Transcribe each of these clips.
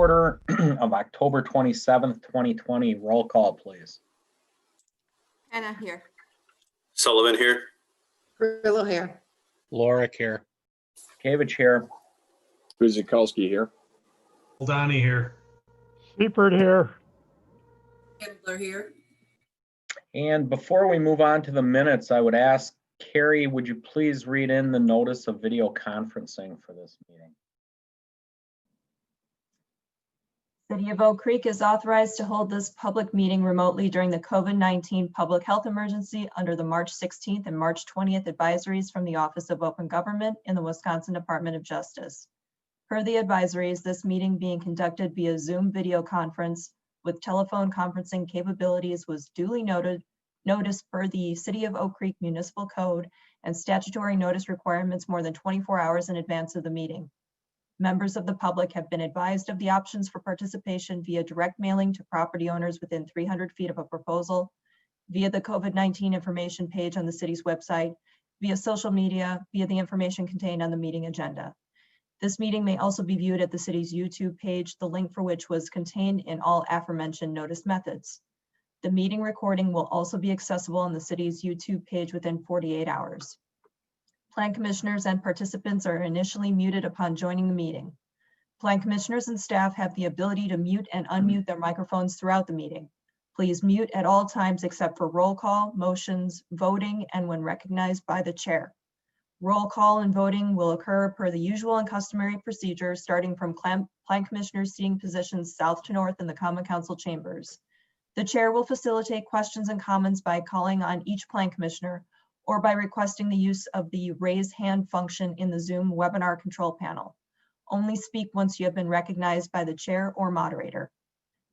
order of October 27th, 2020. Roll call, please. Hannah here. Sullivan here. Grillo here. Lorick here. Kavich here. Guzikowski here. Donnie here. Seifert here. Gambler here. And before we move on to the minutes, I would ask Carrie, would you please read in the notice of video conferencing for this meeting? City of Oak Creek is authorized to hold this public meeting remotely during the COVID-19 public health emergency under the March 16th and March 20th advisories from the Office of Open Government in the Wisconsin Department of Justice. Per the advisories, this meeting being conducted via Zoom video conference with telephone conferencing capabilities was duly noticed per the City of Oak Creek Municipal Code and statutory notice requirements more than 24 hours in advance of the meeting. Members of the public have been advised of the options for participation via direct mailing to property owners within 300 feet of a proposal, via the COVID-19 information page on the city's website, via social media, via the information contained on the meeting agenda. This meeting may also be viewed at the city's YouTube page, the link for which was contained in all aforementioned notice methods. The meeting recording will also be accessible on the city's YouTube page within 48 hours. Plan commissioners and participants are initially muted upon joining the meeting. Plan commissioners and staff have the ability to mute and unmute their microphones throughout the meeting. Please mute at all times except for roll call, motions, voting, and when recognized by the chair. Roll call and voting will occur per the usual and customary procedure, starting from plan commissioners seating positions south to north in the Common Council chambers. The chair will facilitate questions and comments by calling on each plan commissioner or by requesting the use of the raise hand function in the Zoom webinar control panel. Only speak once you have been recognized by the chair or moderator.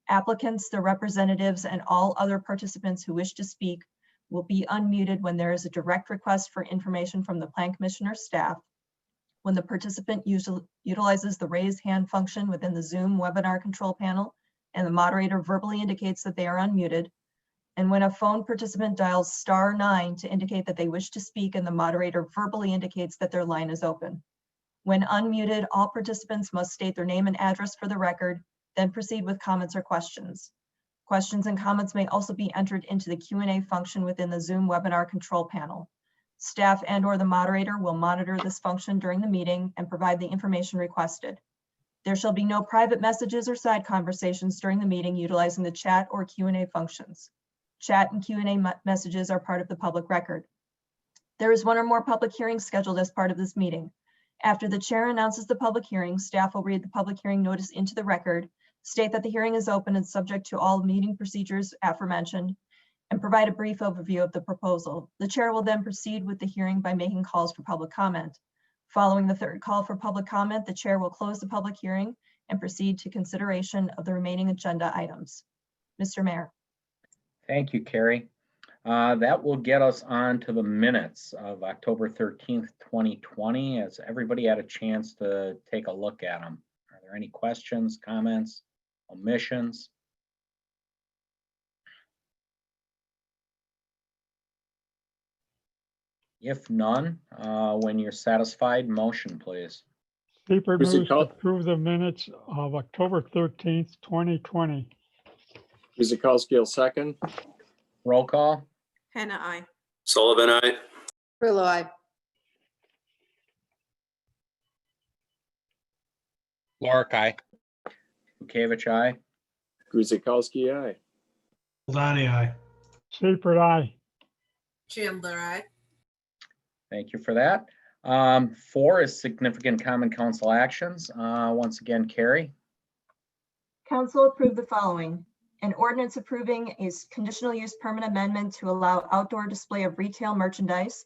Applicants, their representatives, and all other participants who wish to speak will be unmuted when there is a direct request for information from the plan commissioner staff, when the participant utilizes the raise hand function within the Zoom webinar control panel and the moderator verbally indicates that they are unmuted, and when a phone participant dials *9 to indicate that they wish to speak and the moderator verbally indicates that their line is open. When unmuted, all participants must state their name and address for the record, then proceed with comments or questions. Questions and comments may also be entered into the Q&A function within the Zoom webinar control panel. Staff and/or the moderator will monitor this function during the meeting and provide the information requested. There shall be no private messages or side conversations during the meeting utilizing the chat or Q&A functions. Chat and Q&A messages are part of the public record. There is one or more public hearings scheduled as part of this meeting. After the chair announces the public hearing, staff will read the public hearing notice into the record, state that the hearing is open and subject to all meeting procedures aforementioned, and provide a brief overview of the proposal. The chair will then proceed with the hearing by making calls for public comment. Following the third call for public comment, the chair will close the public hearing and proceed to consideration of the remaining agenda items. Mr. Mayor. Thank you, Carrie. That will get us on to the minutes of October 13th, 2020, as everybody had a chance to take a look at them. Are there any questions, comments, omissions? If none, when you're satisfied, motion, please. Seifert moves to Guzikowski. approve the minutes of October 13th, 2020. Guzikowski will second. Roll call. Hannah, I. Sullivan, aye. Grillo, aye. Lorick, aye. Kavich, aye. Guzikowski, aye. Donnie, aye. Seifert, aye. Gambler, I. Thank you for that. 4 is significant common council actions. Once again, Carrie. Council approved the following. An ordinance approving a conditional use permit amendment to allow outdoor display of retail merchandise,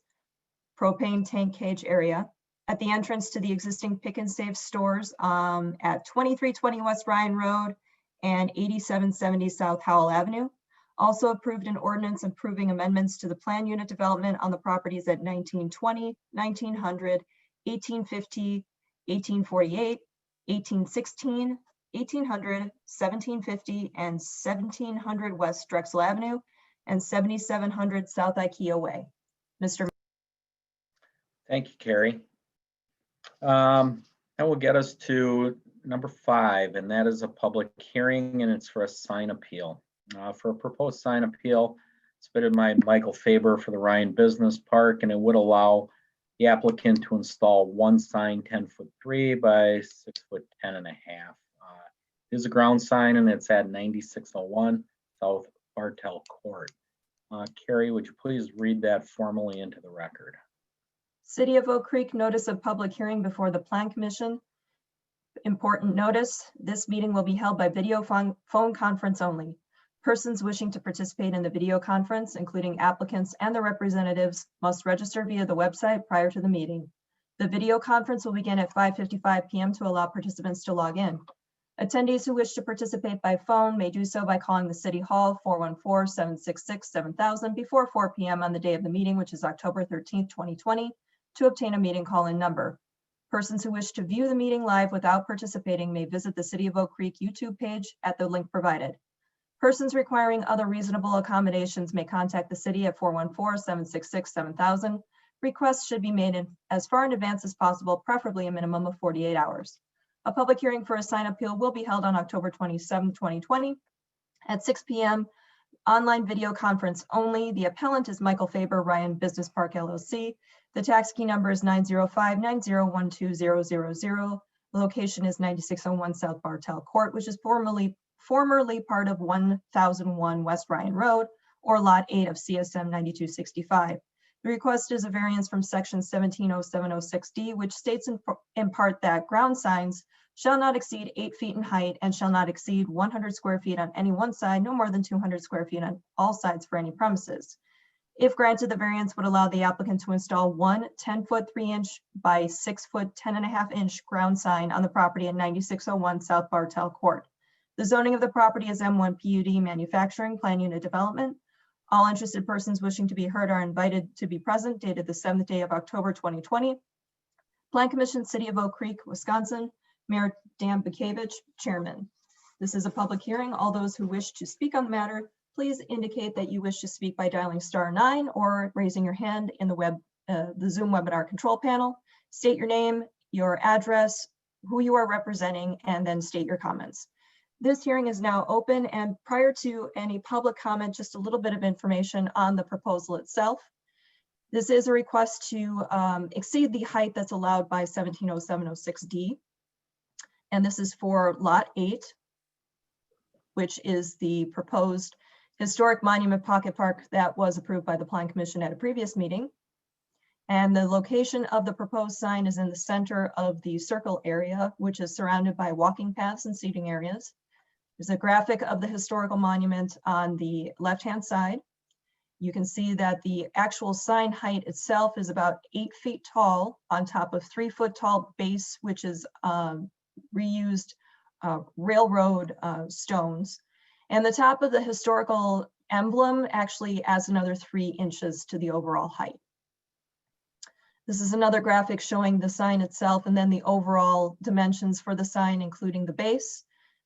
propane tank cage area, at the entrance to the existing Pick and Save stores at 2320 West Ryan Road and 8770 South Howell Avenue. Also approved an ordinance approving amendments to the plan unit development on the properties at 1920, 1900, 1850, 1848, 1816, 1800, 1750, and 1700 West Drexel Avenue, and 7700 South IKEA Way. Mr. Thank you, Carrie. That will get us to number 5, and that is a public hearing, and it's for a sign appeal. For a proposed sign appeal submitted by Michael Faber for the Ryan Business Park, and it would allow the applicant to install one sign 10'3" by 6'10.5". It is a ground sign, and it's at 9601 South Bartel Court. Carrie, would you please read that formally into the record? City of Oak Creek notice of public hearing before the Plan Commission. Important notice, this meeting will be held by video phone conference only. Persons wishing to participate in the video conference, including applicants and their representatives, must register via the website prior to the meeting. The video conference will begin at 5:55 p.m. to allow participants to log in. Attendees who wish to participate by phone may do so by calling the City Hall 414-766-7000 before 4 p.m. on the day of the meeting, which is October 13th, 2020, to obtain a meeting call-in number. Persons who wish to view the meeting live without participating may visit the City of Oak Creek YouTube page at the link provided. Persons requiring other reasonable accommodations may contact the city at 414-766-7000. Requests should be made as far in advance as possible, preferably a minimum of 48 hours. A public hearing for a sign appeal will be held on October 27, 2020 at 6 p.m. Online video conference only. The appellant is Michael Faber, Ryan Business Park LLC. The tax key number is 905-9012000. The location is 9601 South Bartel Court, which is formerly part of 1001 West Ryan Road, or Lot 8 of CSM 9265. The request is a variance from section 170706D, which states in part that ground signs shall not exceed 8 feet in height and shall not exceed 100 square feet on any one side, no more than 200 square feet on all sides for any premises. If granted, the variance would allow the applicant to install one 10-foot 3-inch by 6-foot 10.5-inch ground sign on the property at 9601 South Bartel Court. The zoning of the property is M1 PUD Manufacturing Plan Unit Development. All interested persons wishing to be heard are invited to be present, dated the 7th day of October 2020. Plan Commission, City of Oak Creek, Wisconsin. Mayor Dan Bukevich, Chairman. This is a public hearing. All those who wish to speak on the matter, please indicate that you wish to speak by dialing *9 or raising your hand in the Zoom webinar control panel. State your name, your address, who you are representing, and then state your comments. This hearing is now open, and prior to any public comment, just a little bit of information on the proposal itself. This is a request to exceed the height that's allowed by 170706D. And this is for Lot 8, which is the proposed historic monument pocket park that was approved by the Plan Commission at a previous meeting. And the location of the proposed sign is in the center of the circle area, which is surrounded by walking paths and seating areas. There's a graphic of the historical monument on the left-hand side. You can see that the actual sign height itself is about 8 feet tall on top of 3-foot tall base, which is reused railroad stones. And the top of the historical emblem actually adds another 3 inches to the overall height. This is another graphic showing the sign itself and then the overall dimensions for the sign, including the base,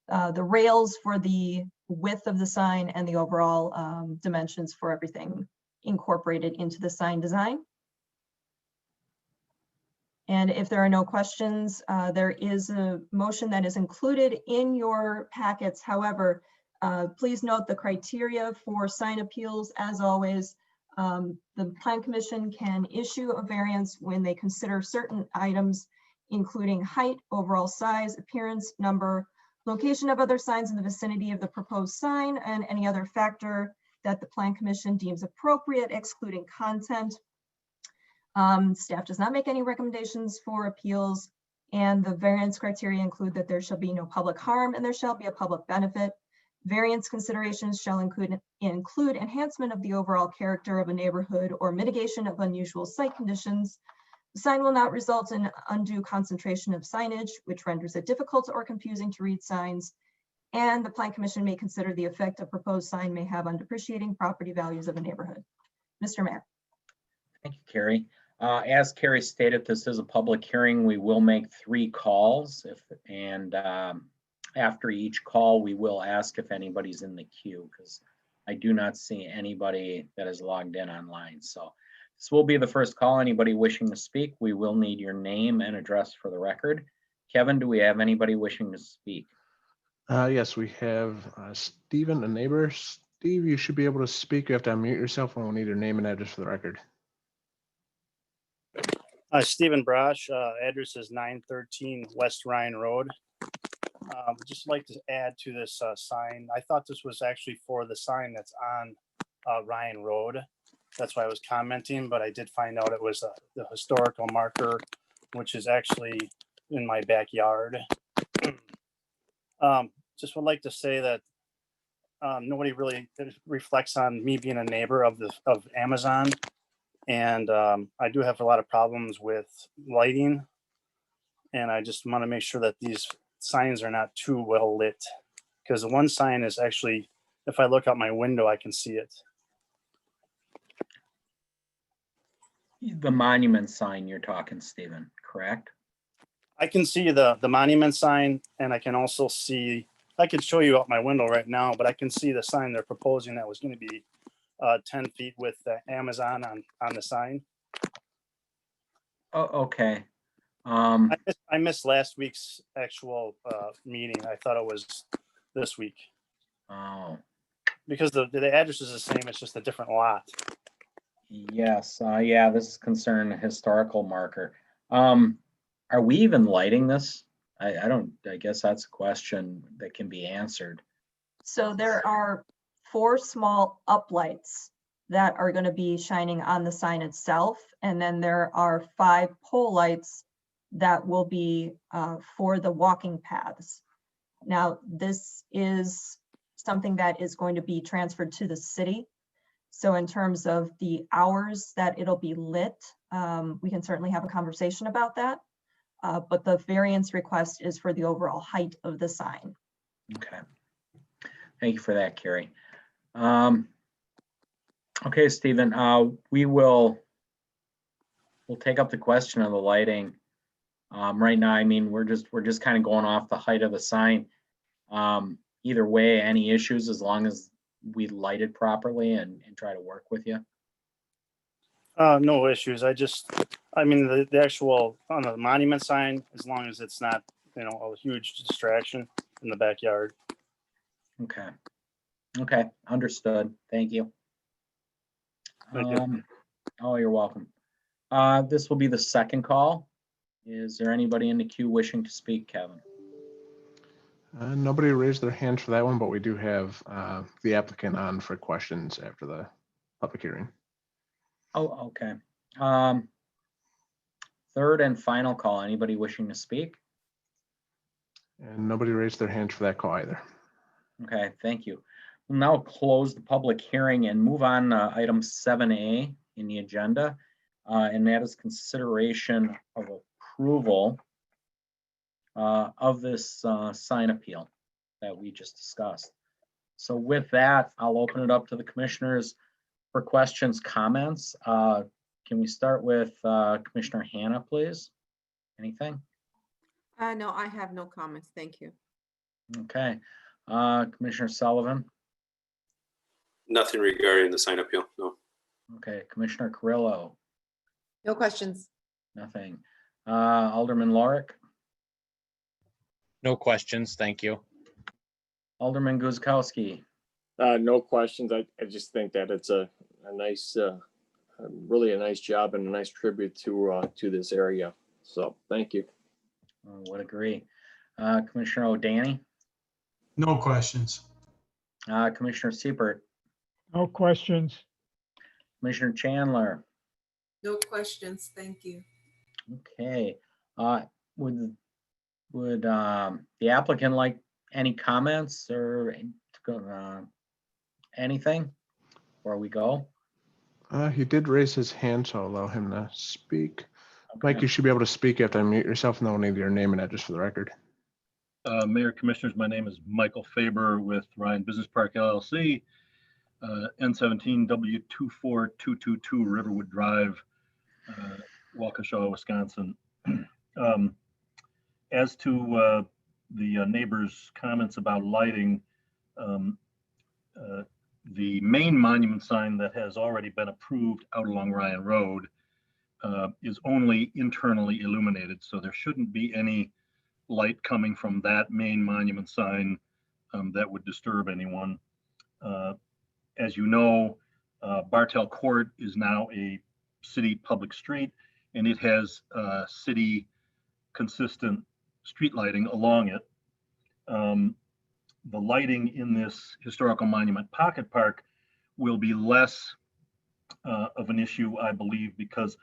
the rails for the width of the sign, and the overall dimensions for everything incorporated into the sign design. And if there are no questions, there is a motion that is included in your packets. However, please note the criteria for sign appeals. As always, the Plan Commission can issue a variance when they consider certain items, including height, overall size, appearance, number, location of other signs in the vicinity of the proposed sign, and any other factor that the Plan Commission deems appropriate, excluding content. Staff does not make any recommendations for appeals, and the variance criteria include that there shall be no public harm and there shall be a public benefit. Variance considerations shall include enhancement of the overall character of a neighborhood or mitigation of unusual site conditions. The sign will not result in undue concentration of signage, which renders it difficult or confusing to read signs. And the Plan Commission may consider the effect a proposed sign may have on depreciating property values of a neighborhood. Mr. Mayor. Thank you, Carrie. As Carrie stated, this is a public hearing. We will make 3 calls, after each call, we will ask if anybody's in the queue, because I do not see anybody that is logged in online. So this will be the first call. Anybody wishing to speak, we will need your name and address for the record. Kevin, do we have anybody wishing to speak? Yes, we have Stephen, a neighbor. Steve, you should be able to speak. You have to unmute yourself, and we'll need your name and address for the record. Stephen Brosh, address is 913 West Ryan Road. Just like to add to this sign. I thought this was actually for the sign that's on Ryan Road. That's why I was commenting, but I did find out it was the historical marker, which is actually in my backyard. Just would like to say that nobody really reflects on me being a neighbor of Amazon. And I do have a lot of problems with lighting. And I just want to make sure that these signs are not too well lit. Because the one sign is actually, if I look out my window, I can see it. The monument sign you're talking, Stephen, correct? I can see the monument sign, and I can also see, I could show you out my window right now, but I can see the sign they're proposing that was going to be 10 feet with Amazon on the sign. Oh, okay. I missed last week's actual meeting. I thought it was this week Oh, because the address is the same. It's just a different lot. yes. Yeah, this is concerned historical marker. Are we even lighting this? I guess that's a question that can be answered. So there are 4 small uplights that are going to be shining on the sign itself. And then there are 5 pole lights that will be for the walking paths. Now, this is something that is going to be transferred to the city. So in terms of the hours that it'll be lit, we can certainly have a conversation about that. But the variance request is for the overall height of the sign. Okay. Thank you for that, Carrie. Okay, Stephen, we'll take up the question of the lighting. Right now, I mean, we're just kind of going off the height of the sign. Either way, any issues as long as we light it properly and try to work with you. No issues. I mean, the actual on the monument sign, as long as it's not, a huge distraction in the backyard. Okay. Okay, understood. Thank you. Thank you. Oh, you're welcome. This will be the second call. Is there anybody in the queue wishing to speak, Kevin? Nobody raised their hand for that one, but we do have the applicant on for questions after the public hearing. Oh, okay. Third and final call. Anybody wishing to speak? And nobody raised their hand for that call either. Okay, thank you. We'll now close the public hearing and move on to item 7A in the agenda, and that is consideration of approval of this sign appeal that we just discussed. So with that, I'll open it up to the commissioners for questions, comments. Can we start with Commissioner Hannah, please? Anything? No, I have no comments. Thank you. Okay. Commissioner Sullivan? Nothing regarding the sign appeal, no. Okay. Commissioner Carrillo? No questions. Nothing. Alderman Lorik? No questions, thank you. Alderman Guzekowski? No questions. I just think that it's a nice, really a nice job and a nice tribute to this area. So thank you. Would agree. Commissioner O'Danny? No questions. Commissioner Siebert? No questions. Commissioner Chandler? No questions. Thank you. Okay. Would the applicant like any comments or anything before we go? He did raise his hand, so I'll allow him to speak. Okay. Mike, you should be able to speak. You have to unmute yourself, and then we'll need your name and address for the record. Mayor, Commissioners, my name is Michael Faber with Ryan Business Park LLC, N17W24222 Riverwood Drive, Waukesha, Wisconsin. As to the neighbors' comments about lighting, the main monument sign that has already been approved out along Ryan Road is only internally illuminated, so there shouldn't be any light coming from that main monument sign that would disturb anyone. As you know, Bartell Court is now a city public street, and it has city consistent street lighting along it. The lighting in this historical monument pocket park will be less of an issue, I believe, because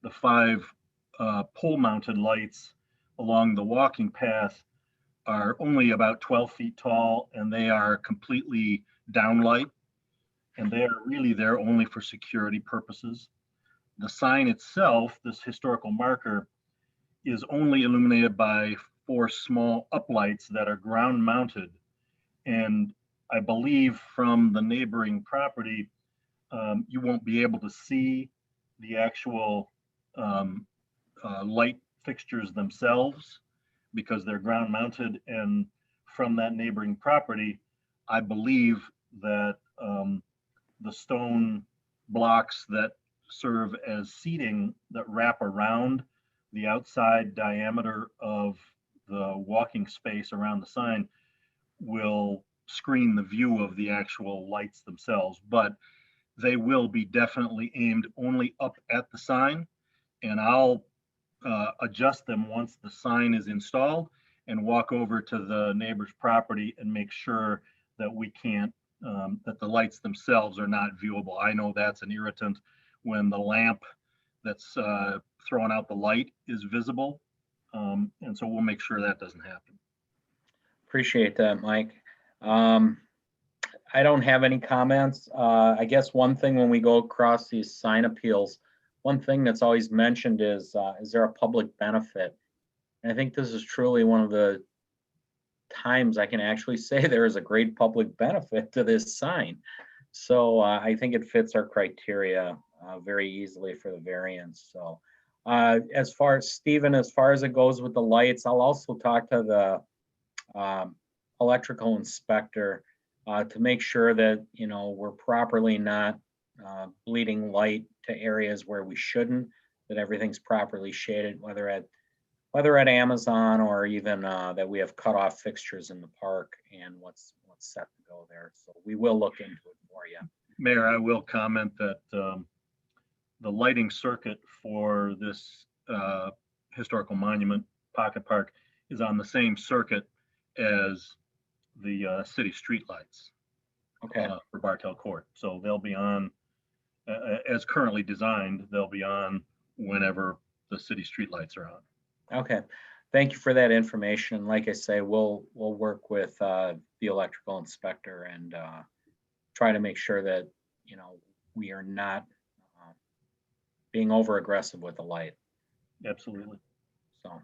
the 5 pole mounted lights along the walking path are only about 12 feet tall, and they are completely downlight, and they are really there only for security purposes. The sign itself, this historical marker, is only illuminated by 4 small uplights that are ground mounted. And I believe from the neighboring property, you won't be able to see the actual light fixtures themselves because they're ground mounted. And from that neighboring property, I believe that the stone blocks that serve as seating that wrap around the outside diameter of the walking space around the sign will screen the view of the actual lights themselves, but they will be definitely aimed only up at the sign, and I'll adjust them once the sign is installed and walk over to the neighbor's property and make sure that we can't, that the lights themselves are not viewable. I know that's an irritant when the lamp that's throwing out the light is visible. And so we'll make sure that doesn't happen. Appreciate that, Mike. I don't have any comments. I guess one thing when we go across these sign appeals, one thing that's always mentioned is there a public benefit? And I think this is truly one of the times I can actually say there is a great public benefit to this sign. So I think it fits our criteria very easily for the variance. So as far as Stephen, as far as it goes with the lights, I'll also talk to the electrical inspector to make sure that, you know, we're properly not bleeding light to areas where we shouldn't, that everything's properly shaded, whether at Amazon or even that we have cutoff fixtures in the park and what's set to go there. So we will look into it for you. Mayor, I will comment that the lighting circuit for this historical monument pocket park is on the same circuit as the city streetlights. Okay. For Bartell Court. So they'll be on, as currently designed, they'll be on whenever the city streetlights are on. Okay. Thank you for that information. Like I say, we'll work with the electrical inspector and try to make sure that, you know, we are not being over aggressive with the light. Absolutely. So,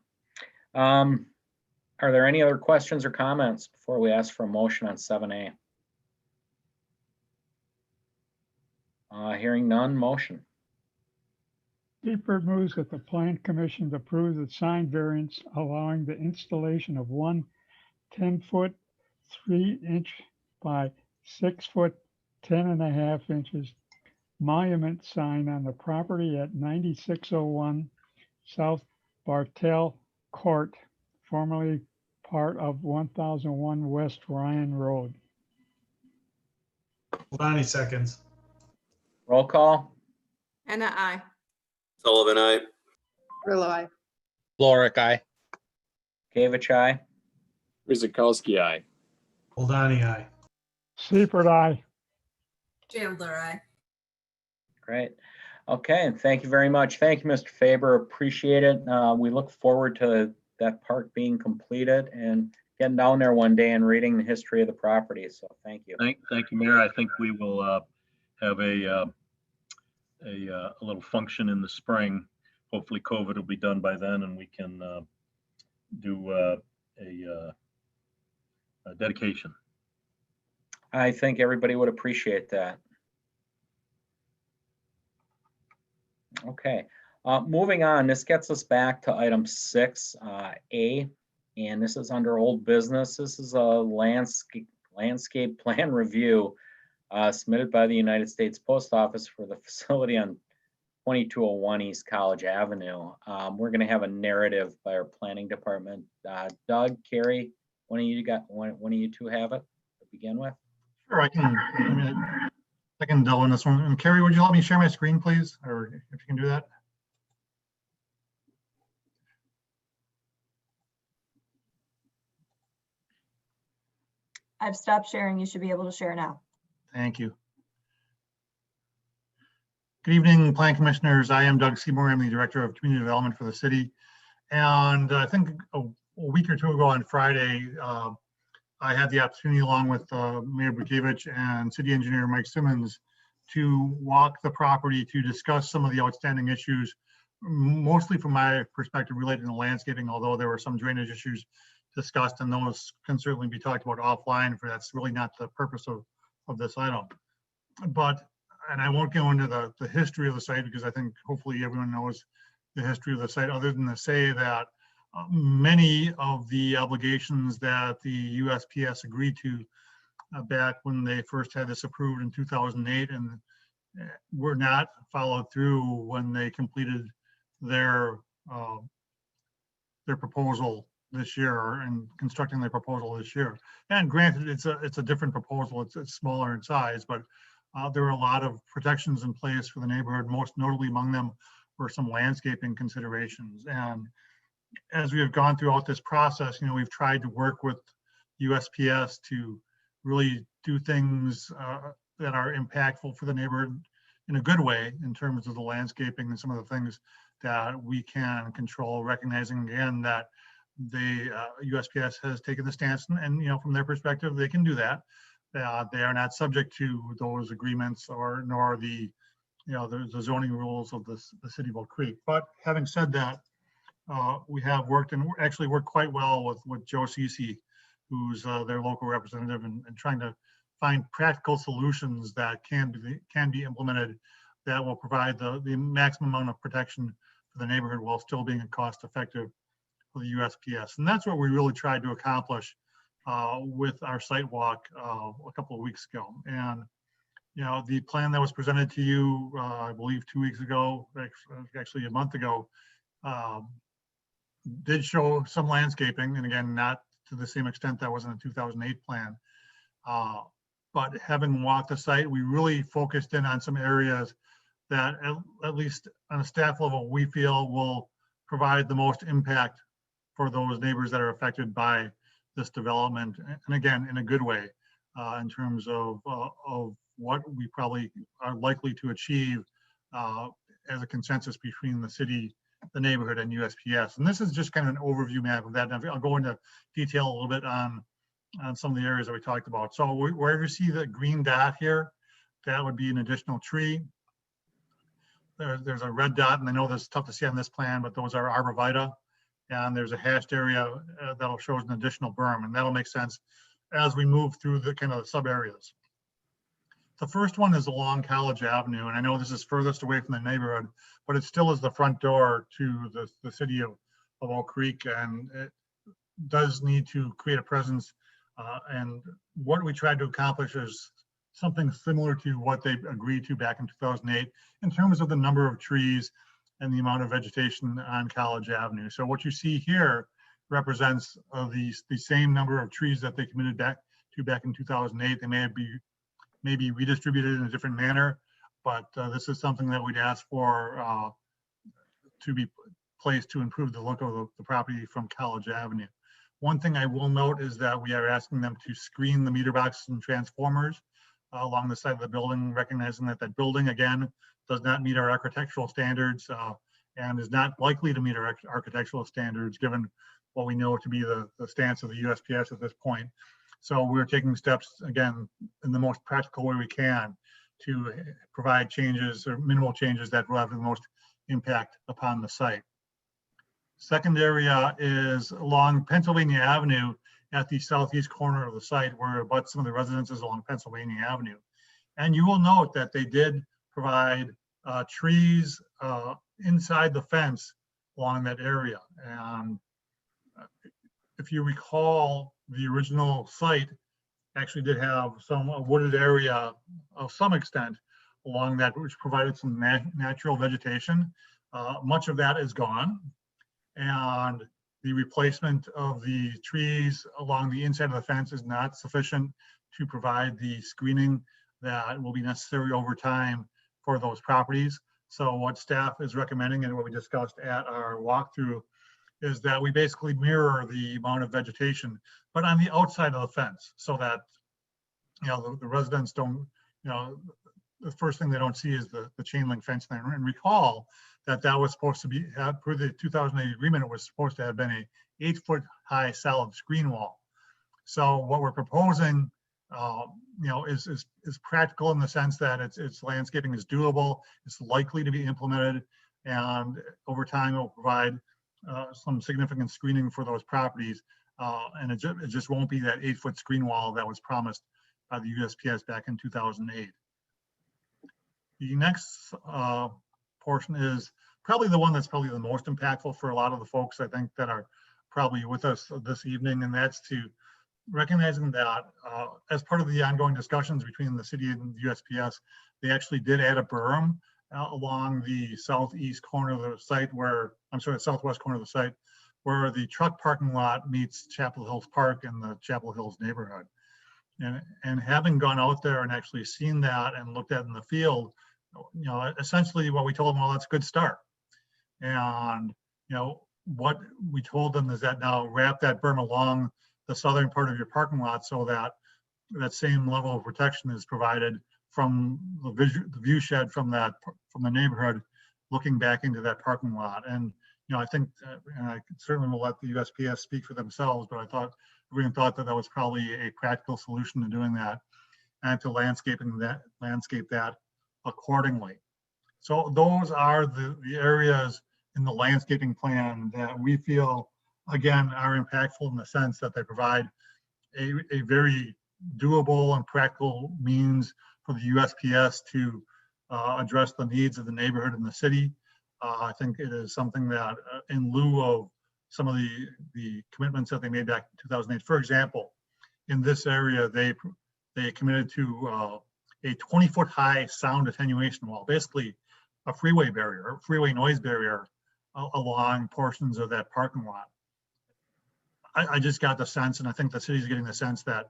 are there any other questions or comments before we ask for a motion on 7A? Hearing none, motion. Seifert moves that the Plan Commission approve the sign variance allowing the installation of one 10-foot, 3-inch by 6-foot, 10.5 inches monument sign on the property at 9601 South Bartell Court, formerly part of 1001 West Ryan Road. Lonnie seconds. Roll call. Anna, I. Sullivan, I. Grillo, aye. Lorick, aye. Gavich, aye. Guzekowski, aye. Hold aye. Seifert, aye. Chandler, I. Great. Okay, and thank you very much. Thank you, Mr. Faber. Appreciate it. We look forward to that park being completed and getting down there one day and reading the history of the property. So thank you. Thank you, Mayor. I think we will have a little function in the spring. Hopefully COVID will be done by then and we can do a dedication. I think everybody would appreciate that. Okay, moving on, this gets us back to item 6A, and this is under old business. This is a landscape plan review submitted by the United States Post Office for the facility on 2201 East College Avenue. We're going to have a narrative by our planning department. Doug, Carrie, one of you two have it to begin with? Sure, I can delve in this one. And Carrie, would you let me share my screen, please? Or if you can do that? I've stopped sharing. You should be able to share now. Thank you. Good evening, Plan Commissioners. I am Doug Seymour. I'm the Director of Community Development for the city. And I think a week or two ago on Friday, I had the opportunity, along with Mayor Bukevich and City Engineer Mike Simmons, to walk the property to discuss some of the outstanding issues, mostly from my perspective related to landscaping, although there were some drainage issues discussed, and those can certainly be talked about offline, for that's really not the purpose of this item. But, and I won't go into the history of the site, because I think hopefully everyone knows the history of the site, other than to say that many of the obligations that the USPS agreed to back when they first had this approved in 2008 and were not followed through when they completed their proposal this year and constructing their proposal this year. And granted, it's a different proposal. It's smaller in size, but there were a lot of protections in place for the neighborhood. Most notably among them were some landscaping considerations. And as we have gone throughout this process, we've tried to work with USPS to really do things that are impactful for the neighborhood in a good way, in terms of the landscaping and some of the things that we can control, recognizing again that the USPS has taken the stance, and from their perspective, they can do that. They are not subject to those agreements nor the zoning rules of the city of Oak Creek. But having said that, we have worked and actually worked quite well with Joe Cece, who's their local representative, and trying to find practical solutions that can be implemented that will provide the maximum amount of protection for the neighborhood while still being cost effective for the USPS. And that's what we really tried to accomplish with our site walk a couple of weeks ago. And the plan that was presented to you, I believe 2 weeks ago, actually a month ago, did show some landscaping, and again, not to the same extent that was in the 2008 plan. But having walked the site, we really focused in on some areas that, at least on a staff level, we feel will provide the most impact for those neighbors that are affected by this development. And again, in a good way, in terms of what we probably are likely to achieve as a consensus between the city, the neighborhood, and USPS. And this is just kind of an overview map of that. And I'll go into detail a little bit on some of the areas that we talked about. So wherever you see the green dot here, that would be an additional tree. There's a red dot, and I know this is tough to see on this plan, but those are arborvitae. And there's a hashed area that'll show an additional berm, and that'll make sense as we move through the kind of sub areas. The first one is along College Avenue, and I know this is furthest away from the neighborhood, but it still is the front door to the city of Oak Creek, and it does need to create a presence. And what we tried to accomplish is something similar to what they agreed to back in 2008 in terms of the number of trees and the amount of vegetation on College Avenue. So what you see here represents the same number of trees that they committed back in 2008. They may be redistributed in a different manner, but this is something that we'd ask for to be placed to improve the look of the property from College Avenue. One thing I will note is that we are asking them to screen the meter boxes and transformers along the side of the building, recognizing that that building, again, does not meet our architectural standards and is not likely to meet our architectural standards, given what we know to be the stance of the USPS at this point. So we're taking steps, again, in the most practical way we can to provide changes or minimal changes that will have the most impact upon the site. Second area is along Pennsylvania Avenue at the southeast corner of the site, where it abuts some of the residences along Pennsylvania Avenue. And you will note that they did provide trees inside the fence along that area. And if you recall, the original site actually did have some wooded area of some extent, along that, which provided some natural vegetation. Much of that is gone. And the replacement of the trees along the inside of the fence is not sufficient to provide the screening that will be necessary over time for those properties. So what staff is recommending and what we discussed at our walkthrough is that we basically mirror the amount of vegetation, but on the outside of the fence, so that, you know, the residents don't, you know, the first thing they don't see is the chain link fence there. And recall that that was supposed to be, per the 2008 agreement, it was supposed to have been a 8-foot high solid screen wall. So what we're proposing, you know, is practical in the sense that it's landscaping is doable, it's likely to be implemented, and over time it will provide some significant screening for those properties. And it just won't be that 8-foot screen wall that was promised by the USPS back in 2008. The next portion is probably the one that's probably the most impactful for a lot of the folks, I think, that are probably with us this evening, and that's to recognizing that as part of the ongoing discussions between the city and the USPS, they actually did add a berm along the southeast corner of the site where, I'm sorry, the southwest corner of the site, where the truck parking lot meets Chapel Hills Park and the Chapel Hills neighborhood. And having gone out there and actually seen that and looked at it in the field, you know, essentially what we told them, well, that's a good start. And, you know, what we told them is that now wrap that berm along the southern part of your parking lot so that that same level of protection is provided from the view shed from the neighborhood looking back into that parking lot. And, you know, I think, and I certainly will let the USPS speak for themselves, but I thought, everyone thought that that was probably a practical solution to doing that and to landscape that accordingly. So those are the areas in the landscaping plan that we feel, again, are impactful in the sense that they provide a very doable and practical means for the USPS to address the needs of the neighborhood and the city. I think it is something that in lieu of some of the commitments that they made back in 2008, for example, in this area, they committed to a 20-foot high sound attenuation wall, basically a freeway barrier, freeway noise barrier along portions of that parking lot. I just got the sense, and I think the city's getting the sense that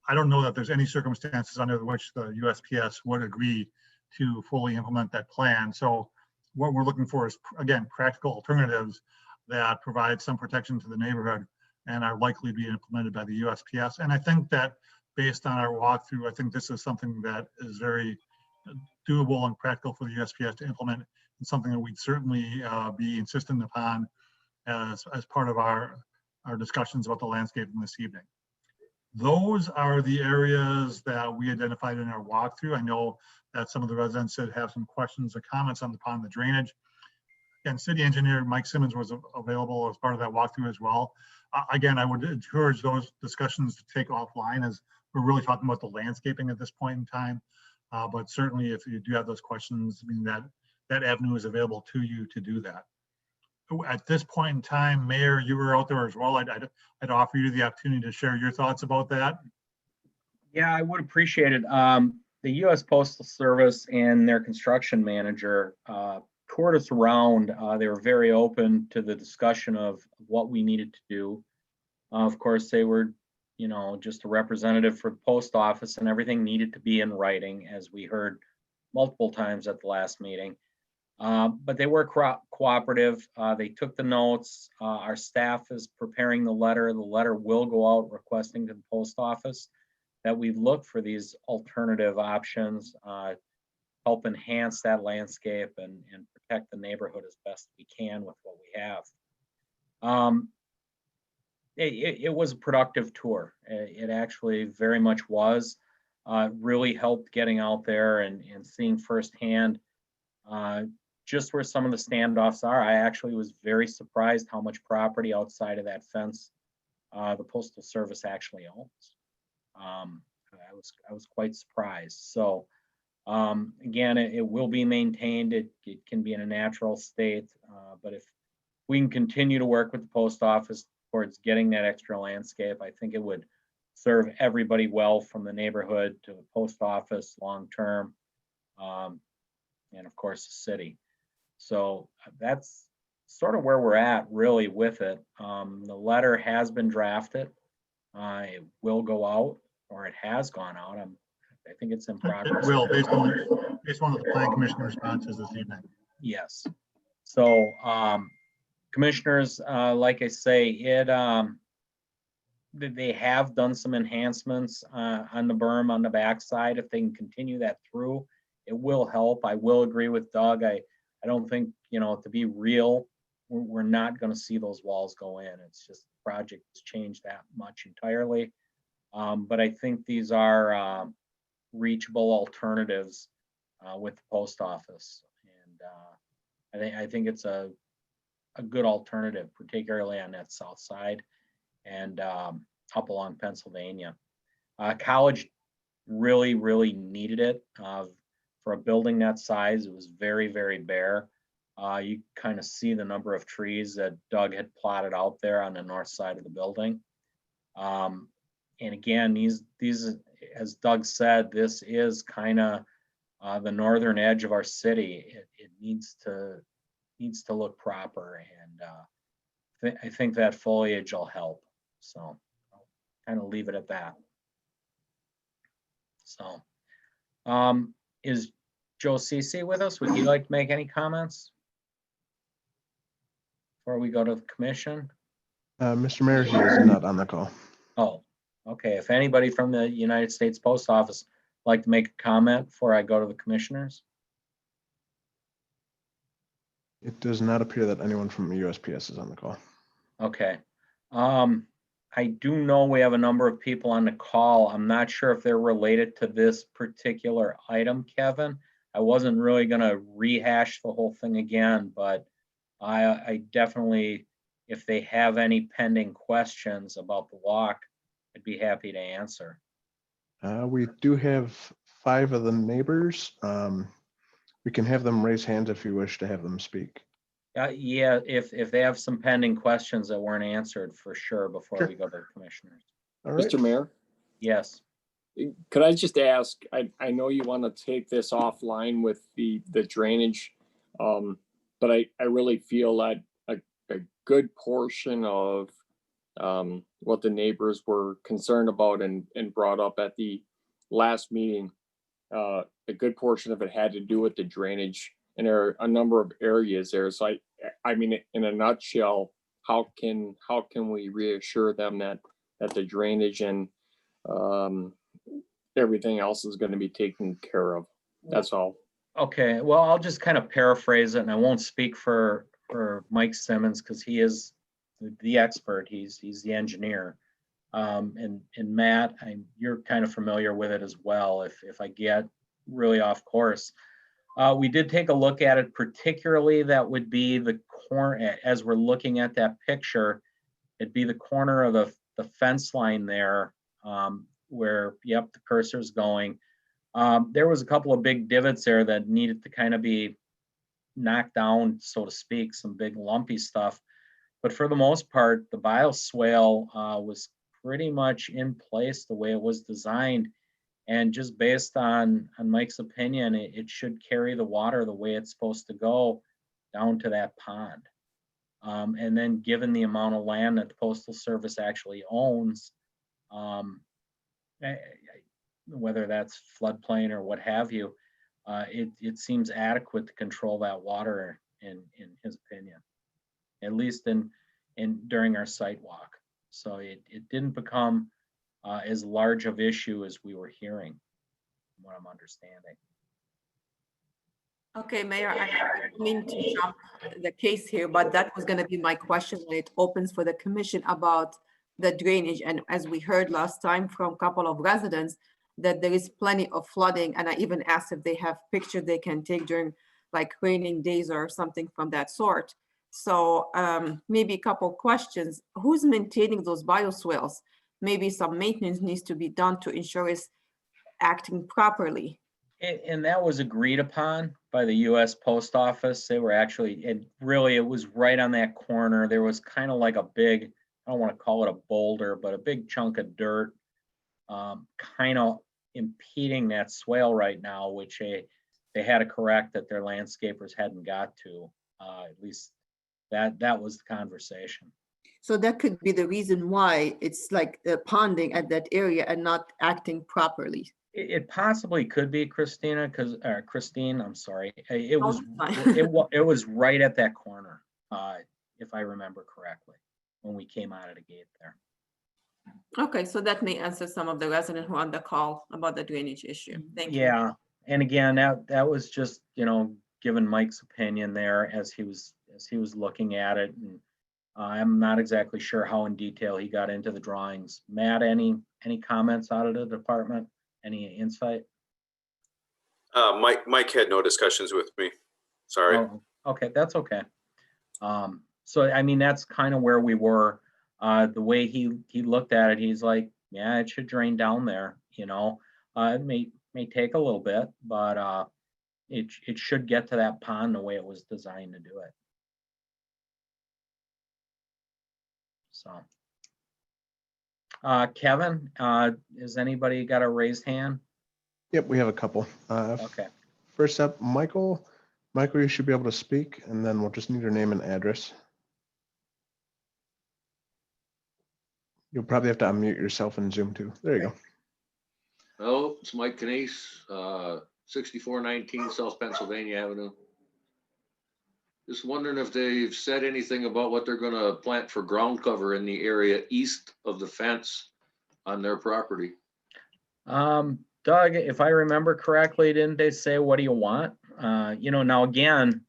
I don't know that there's any circumstances under which the USPS would agree to fully implement that plan. So what we're looking for is, again, practical alternatives that provide some protection to the neighborhood and are likely to be implemented by the USPS. And I think that based on our walkthrough, I think this is something that is very doable and practical for the USPS to implement, and something that we'd certainly be insistent upon as part of our discussions about the landscaping this evening. Those are the areas that we identified in our walkthrough. I know that some of the residents did have some questions or comments upon the drainage. And City Engineer Mike Simmons was available as part of that walkthrough as well. Again, I would encourage those discussions to take offline, as we're really talking about the landscaping at this point in time. But certainly if you do have those questions, I mean, that avenue is available to you to do that. At this point in time, Mayor, you were out there as well. I'd offer you the opportunity to share your thoughts about that. Yeah, I would appreciate it. The U.S. Postal Service and their construction manager toured us around. They were very open to the discussion of what we needed to do. Of course, they were, you know, just a representative for the post office, and everything needed to be in writing, as we heard multiple times at the last meeting. But they were cooperative. They took the notes. Our staff is preparing the letter. The letter will go out requesting to the post office that we look for these alternative options, help enhance that landscape and protect the neighborhood as best we can with what we have. It was a productive tour. It actually very much was. Really helped getting out there and seeing firsthand just where some of the standoffs are. I actually was very surprised how much property outside of that fence the Postal Service actually owns. I was quite surprised. So again, it will be maintained. It can be in a natural state, but if we can continue to work with the post office towards getting that extra landscape, I think it would serve everybody well, from the neighborhood to the post office long term. and of course, the city. So that's sort of where we're at really with it. The letter has been drafted. It will go out, or it has gone out. I think it's in It progress. will, based on the plan commission responses this evening. Yes. So, commissioners, like I say, they have done some enhancements on the berm on the backside. If they can continue that through, it will help. I will agree with Doug. I don't think, to be real, we're not going to see those walls go in. It's just the project has changed that much entirely. But I think these are reachable alternatives with the post office, and I think it's a good alternative, particularly on that south side and up along Pennsylvania. College really, really needed it for a building that size. It was very, very bare. You kind of see the number of trees that Doug had plotted out there on the north side of the building. And again, these, as Doug said, this is kind of the northern edge of our city. It needs to look proper, and I think that foliage will help. So I'll kind of leave it at that. So, is Joe Cece with us? Would you like to make any comments before we go to the commission? Mr. Mayor, he is not on the call. Oh, okay. If anybody from the United States Post Office would like to make a comment before I go to the commissioners? It does not appear that anyone from USPS is on the call. Okay. I do know we have a number of people on the call. I'm not sure if they're related to this particular item, Kevin. I wasn't really going to rehash the whole thing again, but I definitely, if they have any pending questions about the walk, I'd be happy to answer. We do have 5 of the neighbors. We can have them raise hands if you wish to have them speak. Yeah, if they have some pending questions that weren't answered, for sure, before Sure. we go to the commissioners. All right. Mr. Mayor, Yes. could I just ask, I know you want to take this offline with the drainage, but I really feel that a good portion of what the neighbors were concerned about and brought up at the last meeting, a good portion of it had to do with the drainage, and there are a number of areas there. So I mean, in a nutshell, how can we reassure them that the drainage and everything else is going to be taken care of? That's all. Okay, well, I'll just kind of paraphrase it, and I won't speak for Mike Simmons because he is the expert. He's the engineer. And Matt, you're kind of familiar with it as well. If I get really off course, we did take a look at it. Particularly, that would be the corner, as we're looking at that picture, it'd be the corner of the fence line there, where, yep, the cursor's going. There was a couple of big divots there that needed to kind of be knocked down, so to speak, some big lumpy stuff. But for the most part, the bioswale was pretty much in place the way it was designed. And just based on Mike's opinion, it should carry the water the way it's supposed to go down to that pond. And then given the amount of land that the Postal Service actually owns, whether that's floodplain or what have you, it seems adequate to control that water in his opinion, at least during our site walk. So it didn't become as large of issue as we were hearing, from what I'm understanding. Okay, Mayor, I don't mean to jump the case here, but that was going to be my question when it opens for the commission about the drainage. And as we heard last time from a couple of residents, that there is plenty of flooding. And I even asked if they have pictures they can take during like raining days or something from that sort. So maybe a couple questions. Who's maintaining those bioswales? Maybe some maintenance needs to be done to ensure it's acting properly. And that was agreed upon by the U.S. Post Office. They were actually, it was right on that corner. There was kind of like a big, I don't want to call it a boulder, but a big chunk of dirt kind of impeding that swale right now, which they had to correct that their landscapers hadn't got to. At least that was the conversation. So that could be the reason why it's like ponding at that area and not acting properly. It possibly could be, Christina, because Christine, I'm sorry. It No, was that's fine. it was right at that corner, if I remember correctly, when we came out of the gate there. Okay, so that may answer some of the residents who are on the call about the drainage issue. Thank you. Yeah, and again, that was just, given Mike's opinion there as he was looking at it, and I'm not exactly sure how in detail he got into the drawings. Matt, any comments out of the department? Any insight? Mike had no discussions with me. Sorry. Oh, okay, that's okay. So I mean, that's kind of where we were. The way he looked at it, he's like, yeah, it should drain down there. It may take a little bit, but it should get to that pond the way it was designed to do it. So, Kevin, has anybody got a raised hand? Yep, we have a couple. Okay. First up, Michael. Michael, you should be able to speak, and then we'll just need your name and address. You'll probably have to unmute yourself in Zoom too. There you go. Hello, it's Mike Canese, 6419 South Pennsylvania Avenue. Just wondering if they've said anything about what they're gonna plant for ground cover in the area east of the fence on their property. Doug, if I remember correctly, didn't they say, what do you want? Now again,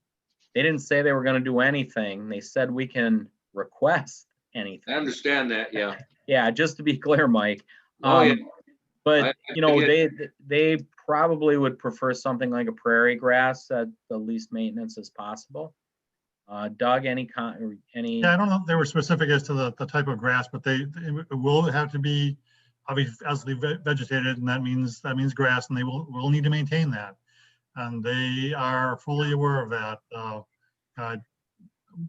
they didn't say they were going to do anything. They said we can request anything. I understand that, yeah. Yeah, just to be clear, Mike. Oh, yeah. But they probably would prefer something like a prairie grass at the least maintenance as possible. Doug, any? Yeah, I don't know if they were specific as to the type of grass, but it will have to be obviously vegetated, and that means grass, and they will need to maintain that. And they are fully aware of that.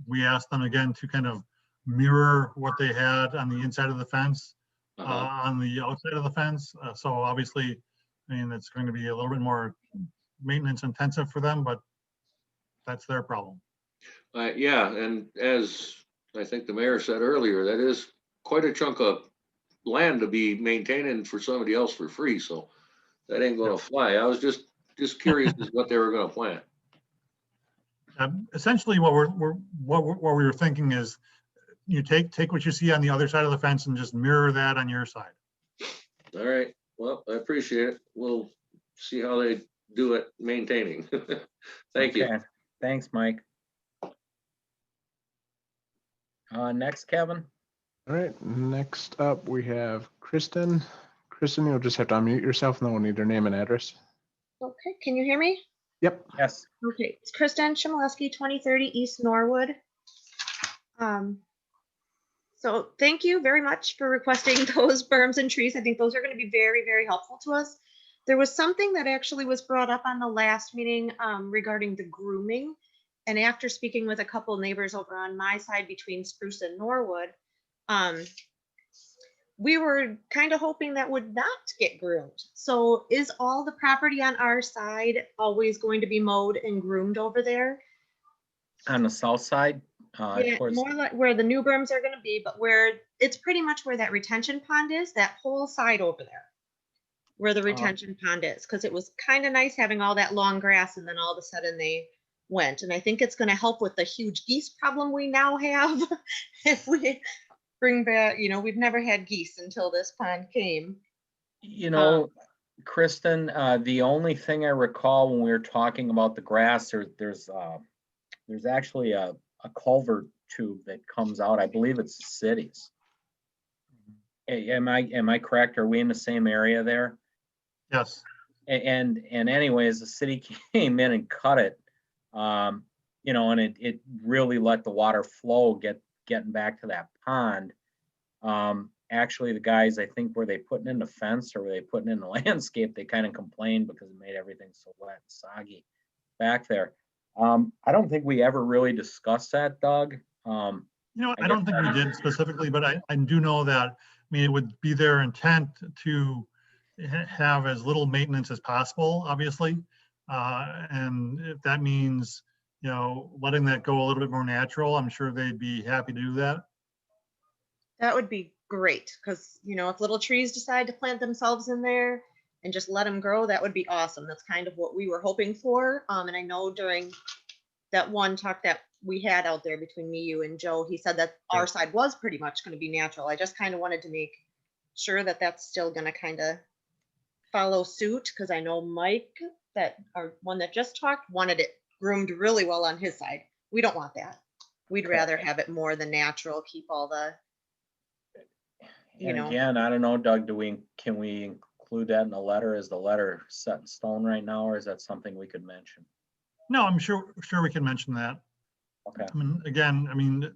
We asked them again to kind of mirror what they had on the inside of the fence, on the outside of the fence. So obviously, I mean, it's going to be a little bit more maintenance intensive for them, but that's their problem. Yeah, and as I think the mayor said earlier, that is quite a chunk of land to be maintaining for somebody else for free, so that ain't gonna fly. I was just curious as what they were gonna plant. Essentially, what we were thinking is, you take what you see on the other side of the fence and just mirror that on your side. All right, well, I appreciate it. We'll see how they do it maintaining. Thank you. Thanks, Mike. Next, Kevin. All right, next up we have Kristen. Kristen, you'll just have to unmute yourself and then we'll need your name and address. Okay, can you hear me? Yep. Yes. Okay, it's Kristen Chmielewski, 2030 East Norwood. So thank you very much for requesting those berms and trees. I think those are going to be very, very helpful to us. There was something that actually was brought up on the last meeting regarding the grooming. And after speaking with a couple neighbors over on my side between Spruce and Norwood, we were kind of hoping that would not get groomed. So is all the property on our side always going to be mowed and groomed over there? On the south side? Yeah, more like where the new berms are going to be, but where it's pretty much where that retention pond is, that whole side over there, where the retention pond is, because it was kind of nice having all that long grass and then all of a sudden they went. And I think it's going to help with the huge geese problem we now have if we bring back, we've never had geese until this pond came. Kristen, the only thing I recall when we were talking about the grass, there's actually a culvert tube that comes out. I believe it's the city's. Am I correct? Are we in the same area there? Yes. And anyways, the city came in and cut it, and it really let the water flow getting back to that pond. Actually, the guys, I think, were they putting in the fence or were they putting in the landscape? They kind of complained because it made everything so wet and soggy back there. I don't think we ever really discussed that, Doug. I don't think we did specifically, but I do know that, it would be their intent to have as little maintenance as possible, obviously. And if that means, you know, letting that go a little bit more natural, I'm sure they'd be happy to do that. That would be great, because, you know, if little trees decide to plant themselves in there and just let them grow, that would be awesome. That's kind of what we were hoping for. And I know during that one talk that we had out there between me, you, and Joe, he said that our side was pretty much going to be natural. I just kind of wanted to make sure that that's still going to kind of follow suit, because I know Mike, that our one that just talked, wanted it groomed really well on his side. We don't want that. We'd rather have it more the natural, keep all the, you And know. again, I don't know, Doug, can we include that in the letter? Is the letter set in stone right now, or is that something we could mention? No, I'm sure we can mention that. Okay. I mean, again, I mean, you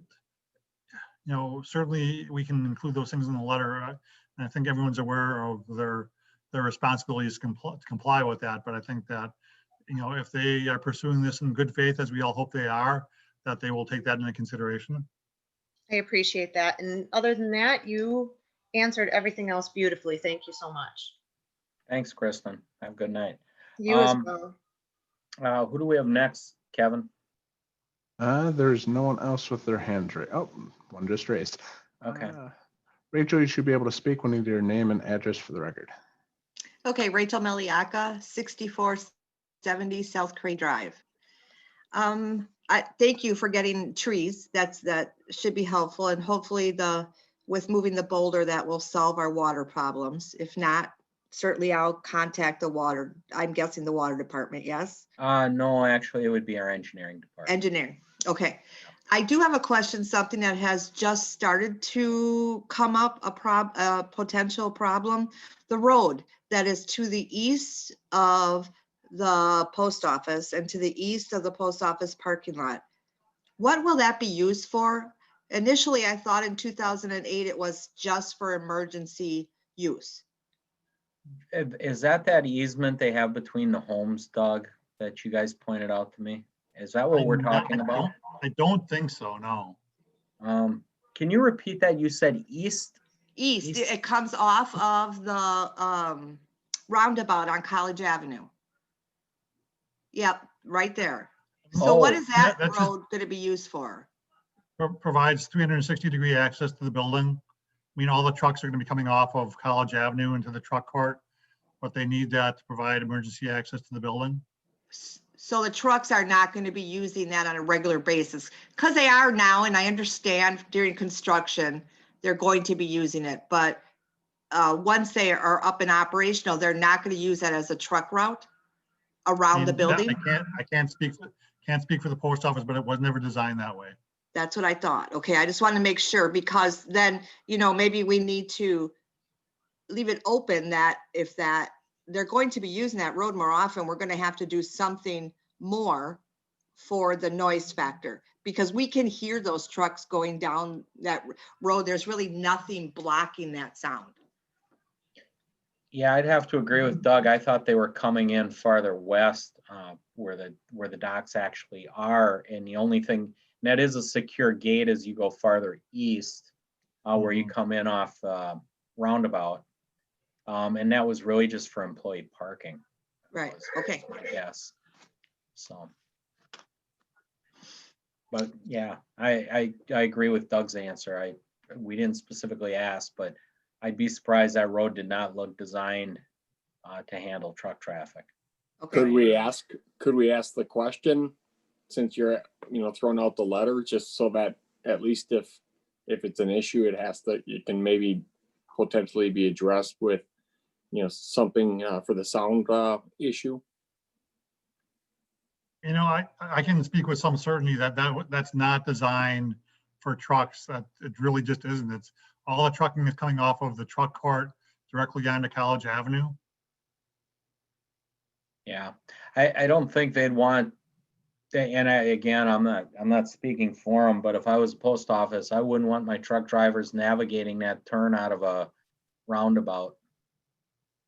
know, certainly we can include those things in the letter. And I think everyone's aware of their responsibilities to comply with that. But I think that, you know, if they are pursuing this in good faith, as we all hope they are, that they will take that into consideration. I appreciate that. And other than that, you answered everything else beautifully. Thank you so much. Thanks, Kristen. Have a good night. You as well. Who do we have next, Kevin? There's no one else with their hands raised. Oh, one just raised. Okay. Rachel, you should be able to speak when you do your name and address for the record. Okay, Rachel Meliaka, 6470 South Crane Drive. I thank you for getting trees. That should be helpful, and hopefully with moving the boulder, that will solve our water problems. If not, certainly I'll contact the water. I'm guessing the water department. Yes. No, actually, it would be our engineering department. Engineering. Okay. I do have a question, something that has just started to come up, a potential problem. The road that is to the east of the post office and to the east of the post office parking lot. What will that be used for? Initially, I thought in 2008 it was just for emergency use. Is that easement they have between the homes, Doug, that you guys pointed out to me? Is that what we're talking about? I don't think so, no. Can you repeat that? You said east? East. It comes off of the roundabout on College Avenue. Yep, right there. So what is that road going to be used for? Provides 360-degree access to the building. I mean, all the trucks are going to be coming off of College Avenue into the truck court, but they need that to provide emergency access to the building. So the trucks are not going to be using that on a regular basis, because they are now, and I understand during construction, they're going to be using it. But once they are up and operational, they're not going to use that as a truck route around the building. I can't speak for the post office, but it was never designed that way. That's what I thought. Okay, I just want to make sure, because then, you know, maybe we need to leave it open that if they're going to be using that road more often, we're going to have to do something more for the noise factor, because we can hear those trucks going down that road. There's really nothing blocking that sound. Yeah, I'd have to agree with Doug. I thought they were coming in farther west, where the docks actually are. And the only thing, that is a secure gate as you go farther east, where you come in off roundabout. And that was really just for employee parking. Right, okay. Yes. So. But yeah, I agree with Doug's answer. We didn't specifically ask, but I'd be surprised that road did not look designed to handle truck traffic. Okay. Could we ask the question, since you're, throwing out the letter, just so that at least if it's an issue, it can maybe potentially be addressed with, something for the sound issue? I can speak with some certainty that's not designed for trucks. That it really just isn't. It's all the trucking is coming off of the truck court directly onto College Avenue. Yeah, I don't think they'd want. And I'm not speaking for them, but if I was a post office, I wouldn't want my truck drivers navigating that turn out of a roundabout.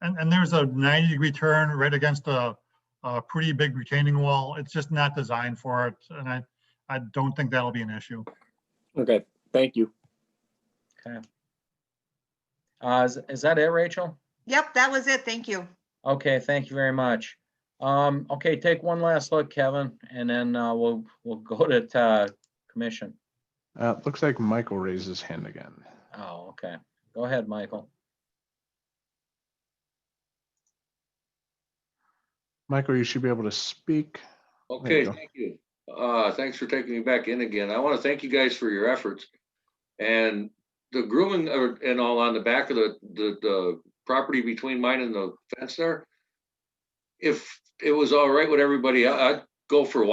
And there's a 90-degree turn right against a pretty big retaining wall. It's just not designed for it, and I don't think that'll be an issue. Okay, thank you. Okay. Is that it, Rachel? Yep, that was it. Thank you. Okay, thank you very much. Okay, take one last look, Kevin, and then we'll go to commission. Looks like Michael raised his hand again. Oh, okay. Go ahead, Michael. Michael, you should be able to speak. There you Okay, go. thank you. Thanks for taking me back in again. I want to thank you guys for your efforts. And the grooming and all on the back of the property between mine and the fence there. If it was all right with everybody, I'd go for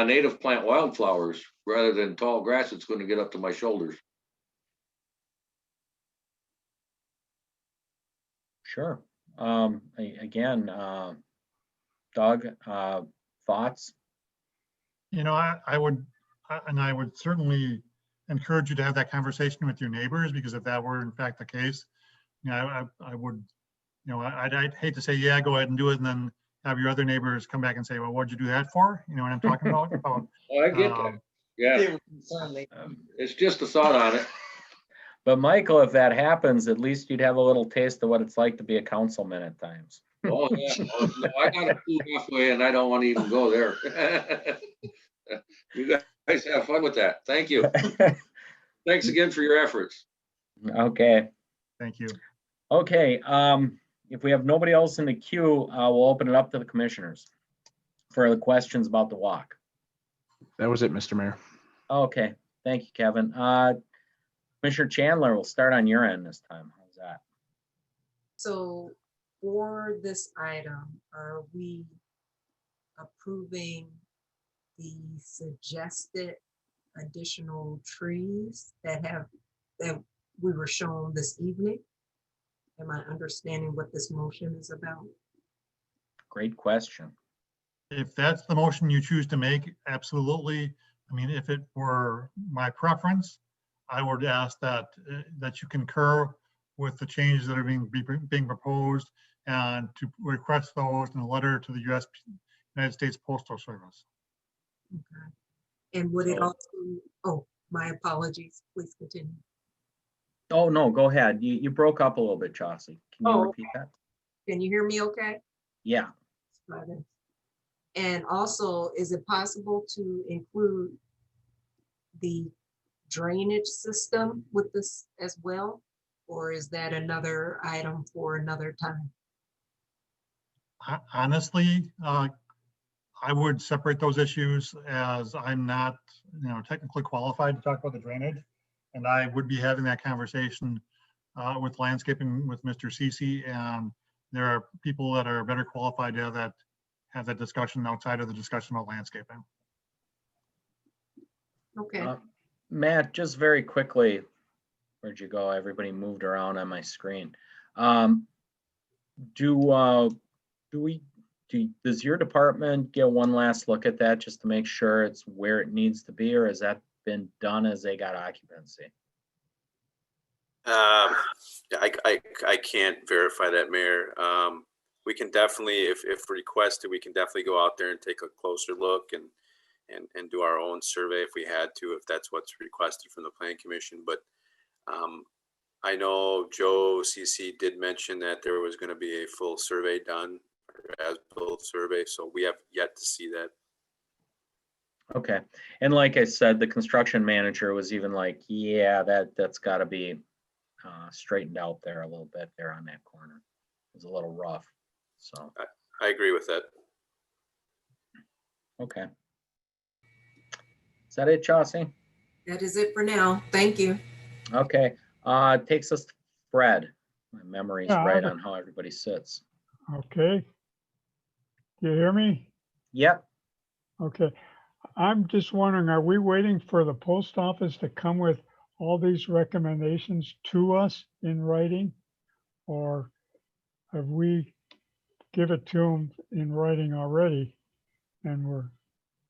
native plant wildflowers rather than tall grass that's going to get up to my shoulders. Sure. Again, Doug, thoughts? You know, I would certainly encourage you to have that conversation with your neighbors, because if that were in fact the case, you know, I would, you know, I'd hate to say, yeah, go ahead and do it, and then have your other neighbors come back and say, well, what'd you do that for? You know what I'm talking about? Oh, I get that. Yeah. It's just a thought on it. But Michael, if that happens, at least you'd have a little taste of what it's like to be a councilman at times. Oh, yeah. Oh, no, I got to move halfway and I don't want to even go there. You guys have fun with that. Thank you. Thanks again for your efforts. Okay. Thank you. Okay. If we have nobody else in the queue, we'll open it up to the commissioners for the questions about the walk. That was it, Mr. Mayor. Okay. Thank you, Kevin. Commissioner Chandler, we'll start on your end this time. How's that? So for this item, are we approving the suggested additional trees that we were shown this evening? Am I understanding what this motion is about? Great question. If that's the motion you choose to make, absolutely. I mean, if it were my preference, I would ask that you concur with the changes that are being proposed, and to request those in a letter to the United States Postal Service. Okay. And would it also, oh, my apologies, please continue. Oh, no, go ahead. You broke up a little bit, Chauncey. Can you repeat that? Can you hear me okay? Yeah. And also, is it possible to include the drainage system with this as well? Or is that another item for another time? Honestly, I would separate those issues, as I'm not, you know, technically qualified to talk about the drainage. And I would be having that conversation with landscaping with Mr. Cece, and there are people that are better qualified to have that discussion outside of the discussion about landscaping. Okay. Matt, just very quickly, where'd you go? Everybody moved around on my screen. Does your department get one last look at that just to make sure it's where it needs to be, or has that been done as they got occupancy? I can't verify that, Mayor. We can definitely, if requested, we can definitely go out there and take a closer look and do our own survey if we had to, if that's what's requested from the Plan Commission. But I know Joe CC did mention that there was going to be a full survey done, as-built survey, so we have yet to see that. Okay. And like I said, the construction manager was even like, yeah, that's got to be straightened out there a little bit there on that corner. It was a little rough. So I agree with that. Okay. Is that it, Chauncey? That is it for now. Thank you. Okay. Takes us to Fred. My memory's right on how everybody sits. Okay. Do you hear me? Yep. Okay. I'm just wondering, are we waiting for the post office to come with all these recommendations to us in writing? Or have we give it to them in writing already and we're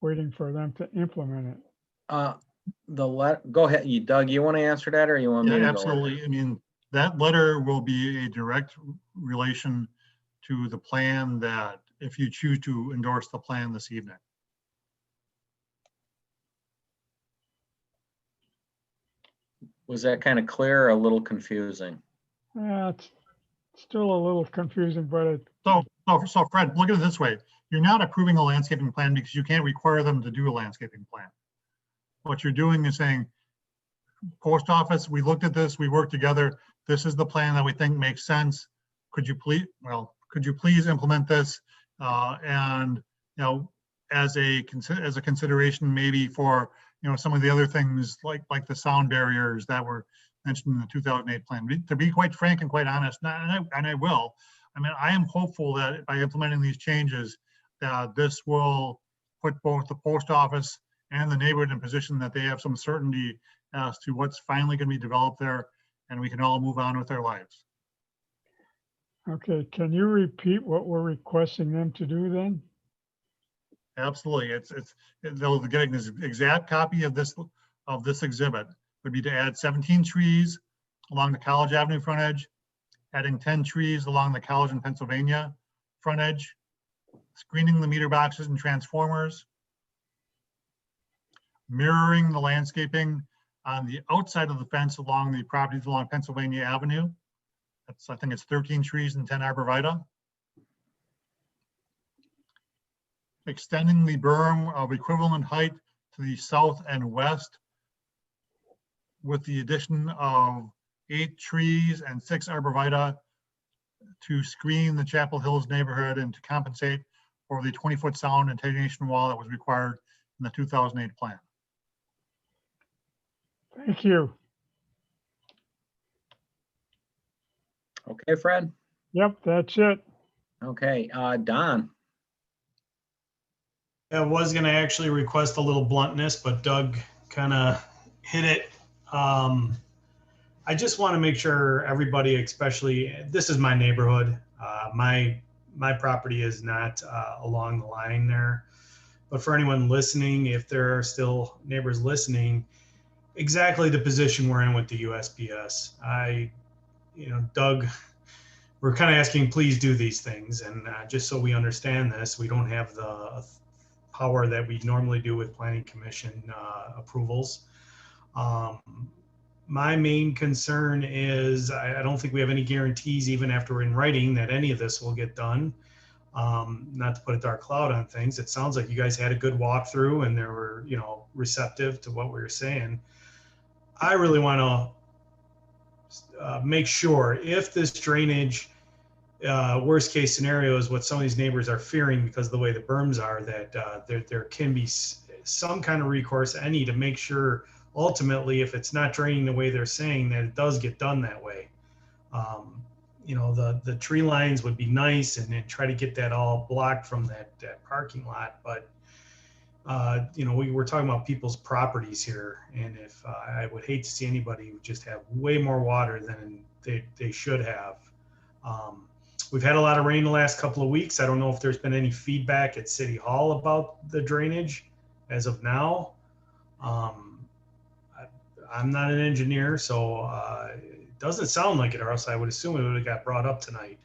waiting for them to implement it? Go ahead, Doug, you want to answer that, or you want me to go? Absolutely. I mean, that letter will be a direct relation to the plan, that if you choose to endorse the plan this evening. Was that kind of clear or a little confusing? It's still a little confusing, but So Fred, look at it this way. You're not approving a landscaping plan because you can't require them to do a landscaping plan. What you're doing is saying, post office, we looked at this, we worked together. This is the plan that we think makes sense. Could you please implement this? And, as a consideration, maybe for, some of the other things like the sound barriers that were mentioned in the 2008 plan. To be quite frank and quite honest, and I will, I am hopeful that by implementing these changes, that this will put both the post office and the neighborhood in position that they have some certainty as to what's finally going to be developed there, and we can all move on with our lives. Okay, can you repeat what we're requesting them to do then? Absolutely. They'll get an exact copy of this exhibit. Would be to add 17 trees along the College Avenue frontage, adding 10 trees along the College and Pennsylvania frontage, screening the meter boxes and transformers, mirroring the landscaping on the outside of the fence along the properties along Pennsylvania Avenue. I think it's 13 trees and 10 arborvitae. Extending the berm of equivalent height to the south and west with the addition of 8 trees and 6 arborvitae to screen the Chapel Hills neighborhood and to compensate for the 20-foot sound and attenuation wall that was required in the 2008 plan. Thank you. Okay, Fred? Yep, that's it. Okay, Don? I was going to actually request a little bluntness, but Doug kind of hit it. I just want to make sure everybody, especially, this is my neighborhood. My property is not along the line there. But for anyone listening, if there are still neighbors listening, exactly the position we're in with the USPS. Doug, we're kind of asking, please do these things. And just so we understand this, we don't have the power that we normally do with planning commission approvals. My main concern is I don't think we have any guarantees, even after we're in writing, that any of this will get done. Not to put a dark cloud on things. It sounds like you guys had a good walkthrough and they were, receptive to what we were saying. I really want to make sure if this drainage, worst case scenario is what some of these neighbors are fearing because of the way the berms are, that there can be some kind of recourse any to make sure ultimately, if it's not draining the way they're saying, that it does get done that way. The tree lines would be nice and then try to get that all blocked from that parking lot. But, we were talking about people's properties here. And if I would hate to see anybody who just have way more water than they should have. We've had a lot of rain the last couple of weeks. I don't know if there's been any feedback at City Hall about the drainage as of now. I'm not an engineer, so it doesn't sound like it, or else I would assume it would have got brought up tonight.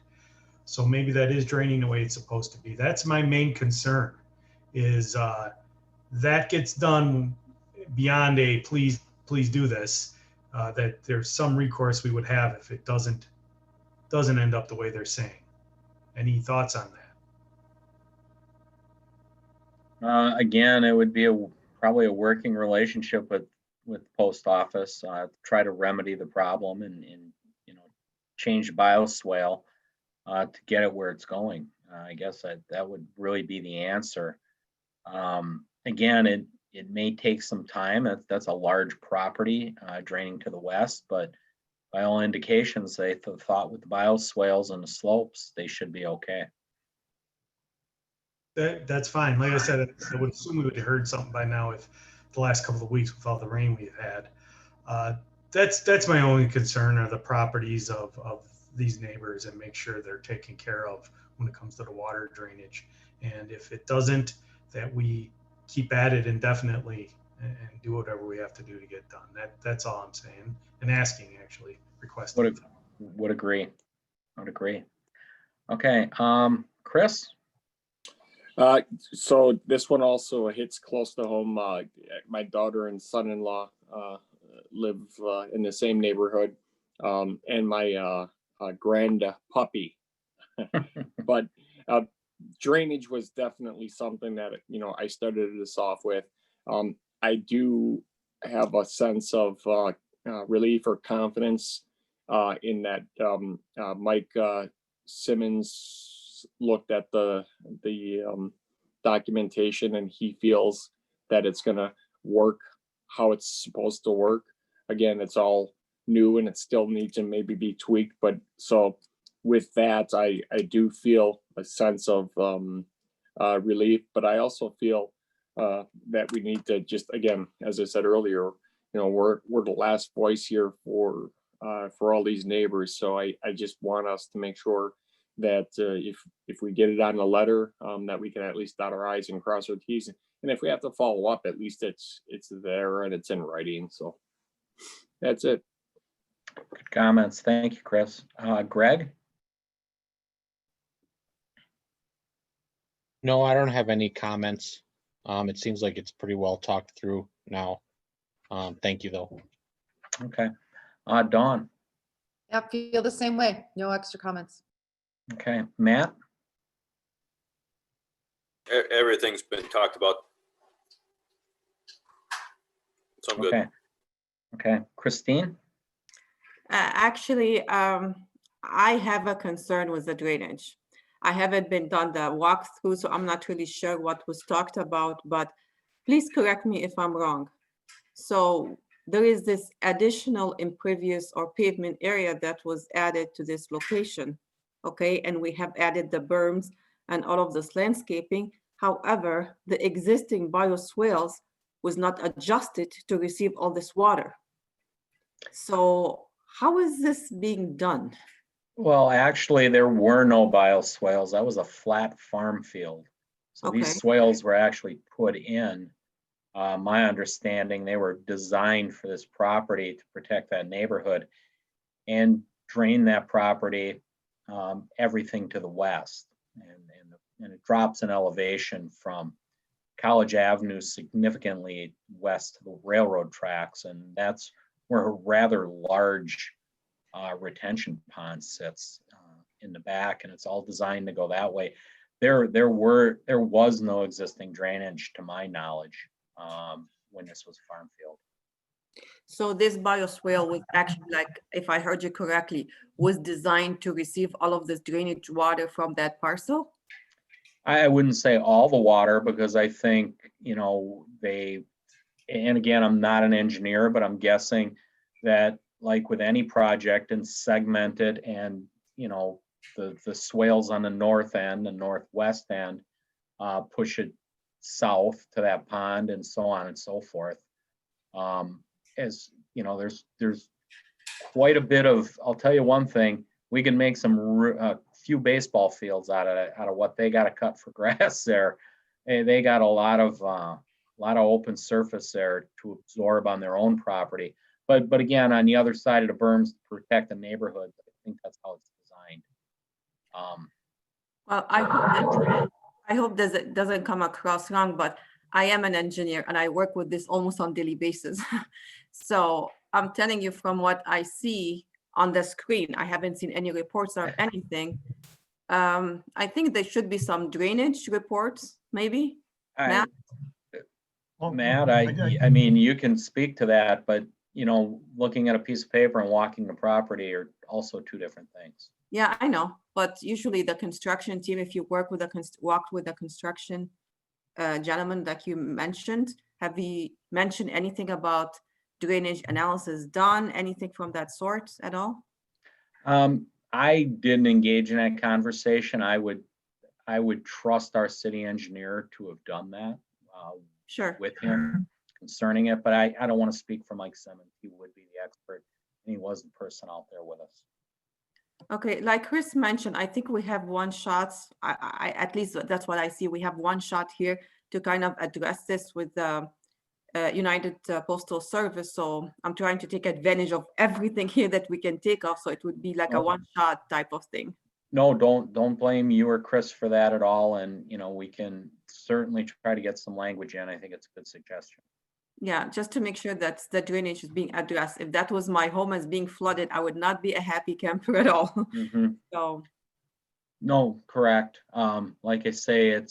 So maybe that is draining the way it's supposed to be. That's my main concern, is that gets done beyond a please do this, that there's some recourse we would have if it doesn't end up the way they're saying. Any thoughts on that? Again, it would be probably a working relationship with post office, try to remedy the problem and change the bioswale to get it where it's going. I guess that would really be the answer. Again, it may take some time. That's a large property draining to the west, but by all indications, they thought with the bioswales and the slopes, they should be okay. That's fine. Like I said, I would assume we would have heard something by now if the last couple of weeks with all the rain we've had. That's my only concern, are the properties of these neighbors, and make sure they're taken care of when it comes to the water drainage. And if it doesn't, that we keep at it indefinitely and do whatever we have to do to get done. That's all I'm saying and asking, actually, requesting. Would agree. Okay, Chris? So this one also hits close to home. My daughter and son-in-law live in the same neighborhood, and my grand puppy. But Drainage was definitely something that, I started this off with. I do have a sense of relief or confidence in that Mike Simmons looked at the documentation and he feels that it's going to work how it's supposed to work. Again, it's all new and it still needs to maybe be tweaked, but so with that, I do feel a sense of relief, but I also feel that we need to just, again, as I said earlier, we're the last voice here for all these neighbors. So I just want us to make sure that if we get it on the letter, that we can at least dot our I's and cross our T's. And if we have to follow up, at least it's there and it's in writing. So that's it. Good comments. Thank you, Chris. Greg? No, I don't have any comments. It seems like it's pretty well talked through now. Thank you, though. Okay. Dawn? Yep, feel the same way. No extra comments. Okay. Matt? Everything's been talked about. So I'm good. Okay. Okay. Christine? Actually, I have a concern with the drainage. I haven't been done the walkthrough, so I'm not really sure what was talked about, but please correct me if I'm wrong. So there is this additional impervious or pavement area that was added to this location, okay? And we have added the berms and all of this landscaping. However, the existing bioswales was not adjusted to receive all this water. So how is this being done? Well, actually, there were no bioswales. That was a flat farm field. So Okay. these swales were actually put in. My understanding, they were designed for this property to protect that neighborhood and drain that property, everything to the west. And it drops in elevation from College Avenue significantly west to the railroad tracks. And that's where a rather large retention pond sits in the back, and it's all designed to go that way. There was no existing drainage to my knowledge when this was a farm field. So this bioswale was actually, like, if I heard you correctly, was designed to receive all of this drainage water from that parcel? I wouldn't say all the water, because I think, and again, I'm not an engineer, but I'm guessing that, like with any project, and segmented, and the swales on the north end and northwest end push it south to that pond, and so on and so forth. As you know, there's quite a bit of. I'll tell you one thing: we can make some few baseball fields out of what they got to cut for grass there. They got a lot of open surface there to absorb on their own property. But again, on the other side of the berms to protect the neighborhood, I think that's how it's designed. Well, I hope that doesn't come across wrong, but I am an engineer and I work with this almost on daily basis. So I'm telling you from what I see on the screen, I haven't seen any reports or anything. I think there should be some drainage reports, maybe. Matt? Matt, I mean, you can speak to that, but looking at a piece of paper and walking the property are also two different things. Yeah, I know, but usually the construction team, if you work with walked with the construction gentleman that you mentioned, have you mentioned anything about drainage analysis done, anything from that sort at all? I didn't engage in that conversation. I would trust our city engineer to have done that Sure. with him concerning it, but I don't want to speak for Mike Simmons. He would be the expert, and he was the person out there with us. Okay, like Chris mentioned, I think we have one shot. I at least that's what I see. We have one shot here to kind of address this with the United Postal Service. So I'm trying to take advantage of everything here that we can take off. So it would be like a one shot type of thing. No, don't blame you or Chris for that at all. And we can certainly try to get some language in. I think it's a good suggestion. Yeah, just to make sure that the drainage is being addressed. If that was my home as being flooded, I would not be a happy camper at all. Mm-hmm. So, No, correct. Like I say,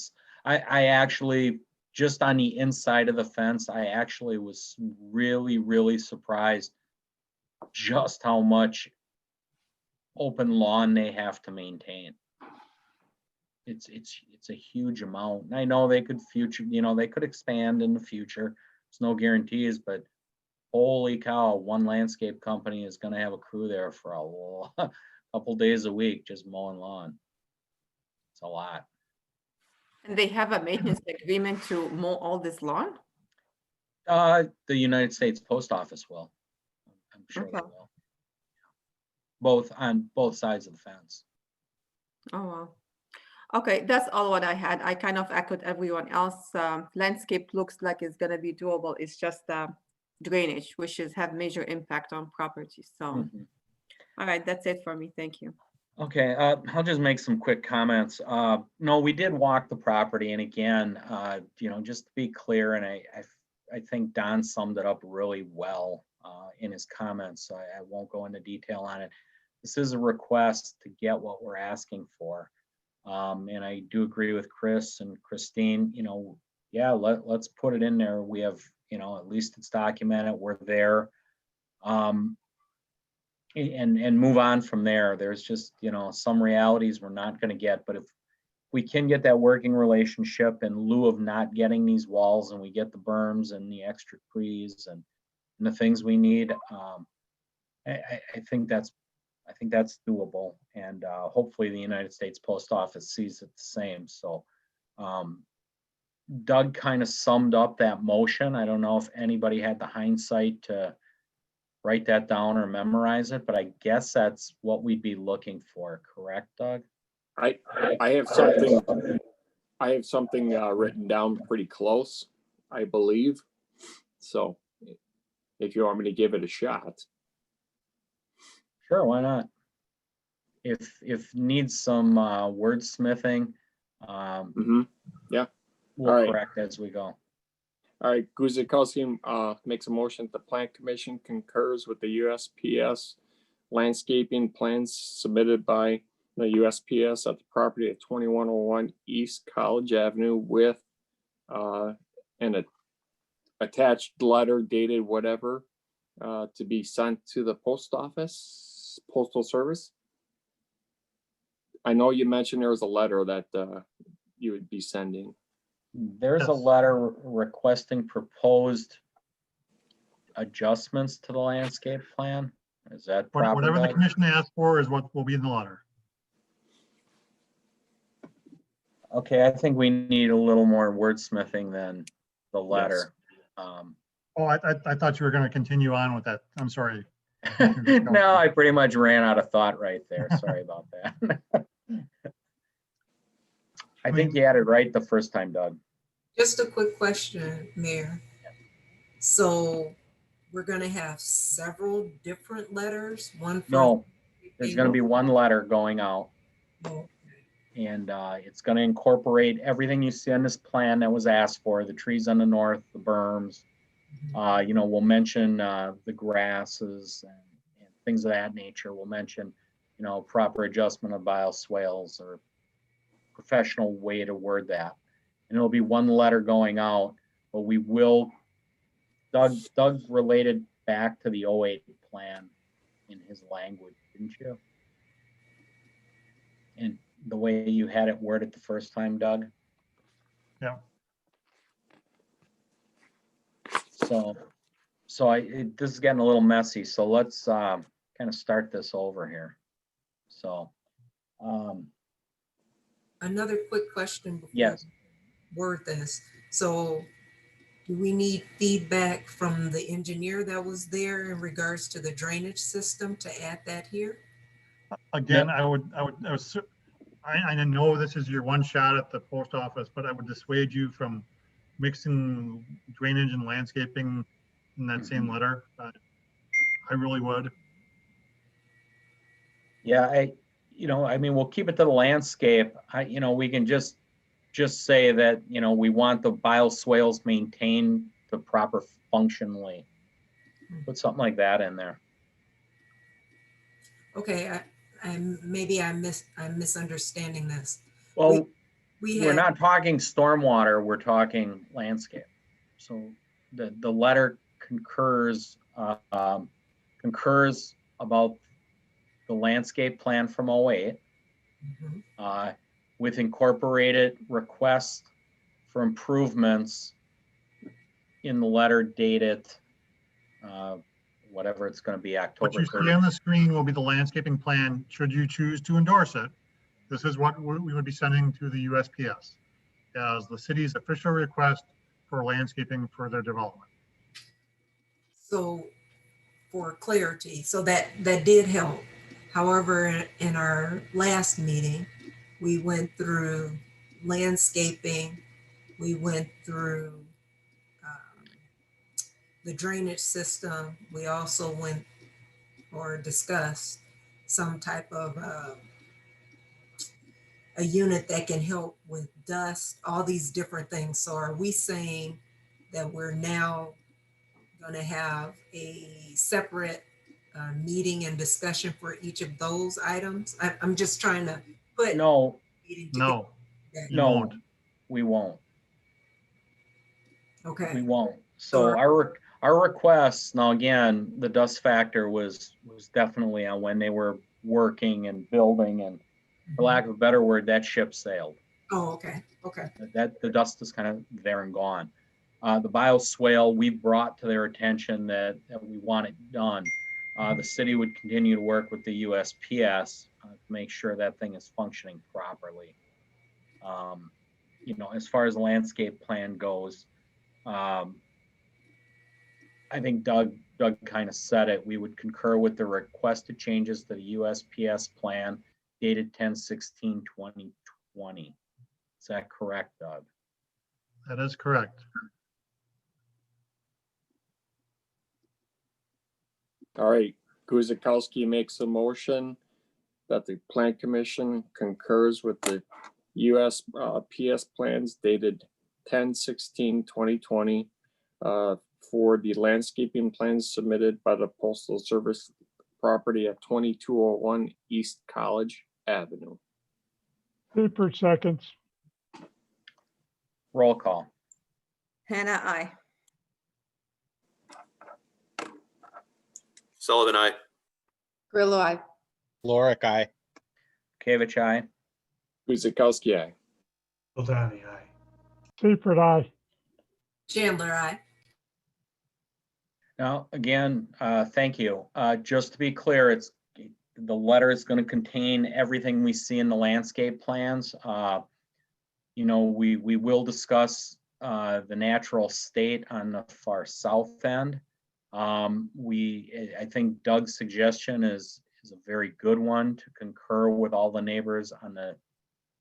I actually, just on the inside of the fence, I actually was really, really surprised just how much open lawn they have to maintain. It's a huge amount. And I know they could they could expand in the future. There's no guarantees, but holy cow, one landscape company is gonna have a crew there for a couple days a week just mowing lawn. It's a lot. And they have a maintenance agreement to mow all this lawn? The United States Post Office will. I'm sure they Okay. will. On both sides of the fence. Oh, wow. Okay, that's all what I had. I kind of echoed everyone else. Landscape looks like it's gonna be doable. It's just drainage, which is have major impact on property. So, Mhm. all right, that's it for me. Thank you. Okay, I'll just make some quick comments. No, we did walk the property, and again, just to be clear, and I think Don summed it up really well in his comments, so I won't go into detail on it. This is a request to get what we're asking for. And I do agree with Chris and Christine, yeah, let's put it in there. We have, at least it's documented, we're there. And move on from there. There's just, some realities we're not going to get, but if we can get that working relationship in lieu of not getting these walls, and we get the berms and the extra trees and the things we need, I think that's doable. And hopefully the United States Post Office sees it the same. So Doug kind of summed up that motion. I don't know if anybody had the hindsight to write that down or memorize it, but I guess that's what we'd be looking for. Correct, Doug? I have something, written down pretty close, I believe. So if you want me to give it a shot. Sure, why not? If needs some wordsmithing, Yeah. we'll All right. correct as we go. All right, Guzikowski makes a motion that the Plan Commission concurs with the USPS landscaping plans submitted by the USPS at the property at 2101 East College Avenue with an attached letter dated whatever to be sent to the postal service. I know you mentioned there was a letter that you would be sending. There's a letter requesting proposed adjustments to the landscape plan. Is that proper? Whatever the Doug? commission asks for is what will be in the letter. Okay, I think we need a little more wordsmithing than the letter. Oh, I thought you were going to continue on with that. I'm sorry. No, I pretty much ran out of thought right there. Sorry about that. I think you had it right the first time, Doug. Just a quick question, Mayor. So we're going to have several different letters, one for. No, there's going to be one letter going out. Oh. And it's going to incorporate everything you see on this plan that was asked for, the trees on the north, the berms. We'll mention the grasses and things of that nature. We'll mention, proper adjustment of bioswales or professional way to word that. And it'll be one letter going out, but we will, Doug related back to the 08 plan in his language, didn't you? And the way you had it worded the first time, Doug? Yeah. So this is getting a little messy. So let's kind of start this over here. So. Another quick question before Yes. I word this. So do we need feedback from the engineer that was there in regards to the drainage system to add that here? Again, I know this is your one shot at the post office, but I would dissuade you from mixing drainage and landscaping in that same letter. I really would. Yeah, we'll keep it to the landscape. We can just say that, we want the bioswales maintained to proper functionally. Put something like that in there. Okay, maybe I'm misunderstanding this. Well, We we're had, not talking stormwater, we're talking landscape. So the letter concurs about the landscape plan from '08 with incorporated requests for improvements in the letter dated whatever it's going to be, October What you 30th. see on the screen will be the landscaping plan, should you choose to endorse it. This is what we would be sending to the USPS as the city's official request for landscaping for their development. so for clarity, so that did help. However, in our last meeting, we went through landscaping, we went through the drainage system. We also went or discussed some type of a unit that can help with dust, all these different things. So are we saying that we're now going to have a separate meeting and discussion for each of those items? I'm just trying to put. No, no, no, we won't. Okay. We won't. So our requests, now again, the dust factor was definitely on when they were working and building, and for lack of a better word, that ship sailed. Oh, okay. Okay. That the dust is kind of there and gone. The bioswale, we brought to their attention that we want it done. The city would continue to work with the USPS to make sure that thing is functioning properly. You know, as far as the landscape plan goes, I think Doug kind of said it. We would concur with the requested changes to the USPS plan dated 10/16/2020. Is that correct, Doug? That is correct. All right, Guzekowski makes a motion that the Plan Commission concurs with the USPS plans dated 10/16/2020 for the landscaping plans submitted by the Postal Service property at 2201 East College Avenue. Seifert seconds. Roll call. Hannah, I. Sullivan, I. Grillo, I. Lorick, aye. Kavich, aye. Guzekowski, aye. Sultani, aye. Seifert, aye. Chandler, aye. Now, again, thank you. Just to be clear, the letter is going to contain everything we see in the landscape plans. You know, we will discuss the natural state on the far south end. I think Doug's suggestion is a very good one, to concur with all the neighbors on the,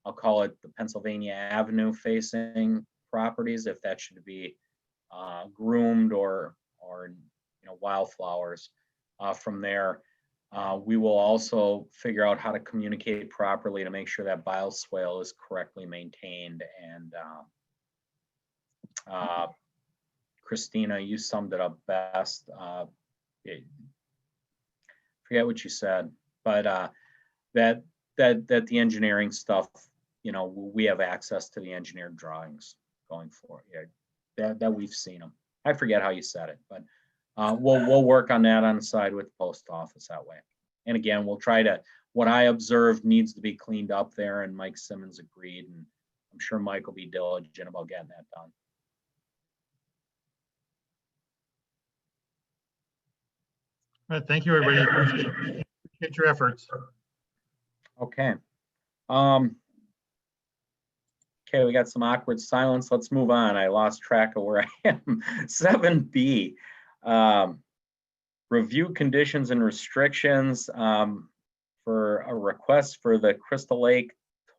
I'll call it the Pennsylvania Avenue facing properties, if that should be groomed or you know, wildflowers. From there, we will also figure out how to communicate properly to make sure that bioswale is correctly maintained. And Christina, you summed it up best. Forget what you said, but that the engineering stuff, you know, we have access to the engineered drawings going forward. Yeah, that we've seen them. I forget how you said it, but we'll work on that on the side with the post office that way. And again, we'll try to, what I observed needs to be cleaned up there, and Mike Simmons agreed, and I'm sure Mike will be diligent about getting that done. All right, thank you, everybody. Appreciate your efforts. Okay. Okay, we got some awkward silence. Let's move on. I lost track of where I am. 7B, review conditions and restrictions for a request for the Crystal Lake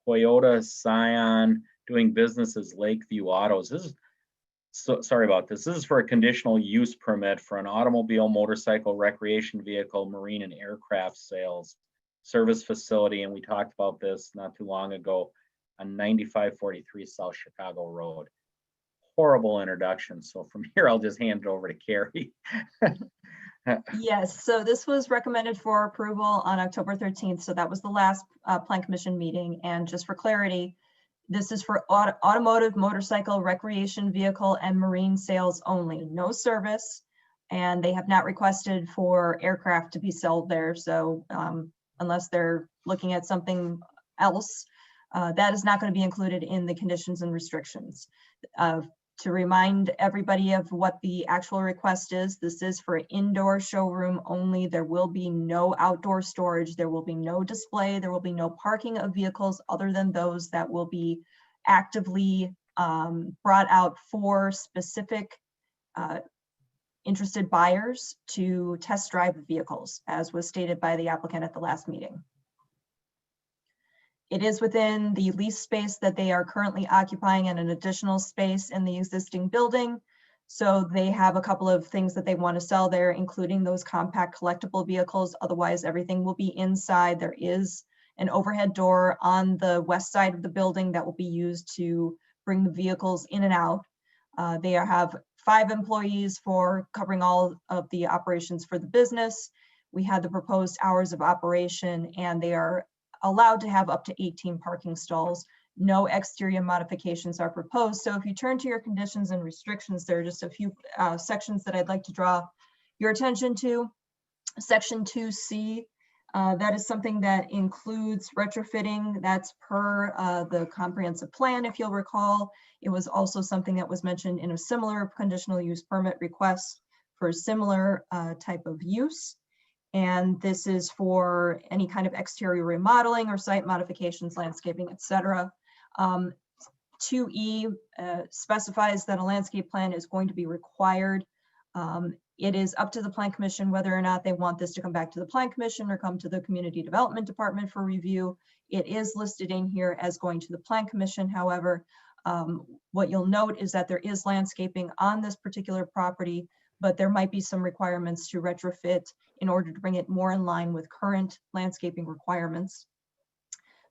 Toyota Scion doing business as Lakeview Autos. This is, sorry about this. This is for a conditional use permit for an automobile, motorcycle, recreation vehicle, marine and aircraft sales service facility. And we talked about this not too long ago on 9543 South Chicago Road. Horrible introduction. So from here, I'll just hand it over to Carrie. Yes, so this was recommended for approval on October 13th. So that was the last Plan Commission meeting. And just for clarity, this is for automotive, motorcycle, recreation vehicle, and marine sales only, no service. And they have not requested for aircraft to be sold there. So unless they're looking at something else, that is not going to be included in the conditions and restrictions. To remind everybody of what the actual request is, this is for indoor showroom only. There will be no outdoor storage. There will be no display. There will be no parking of vehicles other than those that will be actively brought out for specific interested buyers to test drive the vehicles, as was stated by the applicant at the last meeting. It is within the lease space that they are currently occupying and an additional space in the existing building. So they have a couple of things that they want to sell there, including those compact collectible vehicles. Otherwise, everything will be inside. There is an overhead door on the west side of the building that will be used to bring the vehicles in and out. They have 5 employees for covering all of the operations for the business. We had the proposed hours of operation, and they are allowed to have up to 18 parking stalls. No exterior modifications are proposed. So if you turn to your conditions and restrictions, there are just a few sections that I'd like to draw your attention to. Section 2C, that is something that includes retrofitting. That's per the comprehensive plan, if you'll recall. It was also something that was mentioned in a similar conditional use permit request for a similar type of use. And this is for any kind of exterior remodeling or site modifications, landscaping, etc. 2E specifies that a landscape plan is going to be required. It is up to the Plan Commission whether or not they want this to come back to the Plan Commission or come to the Community Development Department for review. It is listed in here as going to the Plan Commission. However, what you'll note is that there is landscaping on this particular property, but there might be some requirements to retrofit in order to bring it more in line with current landscaping requirements.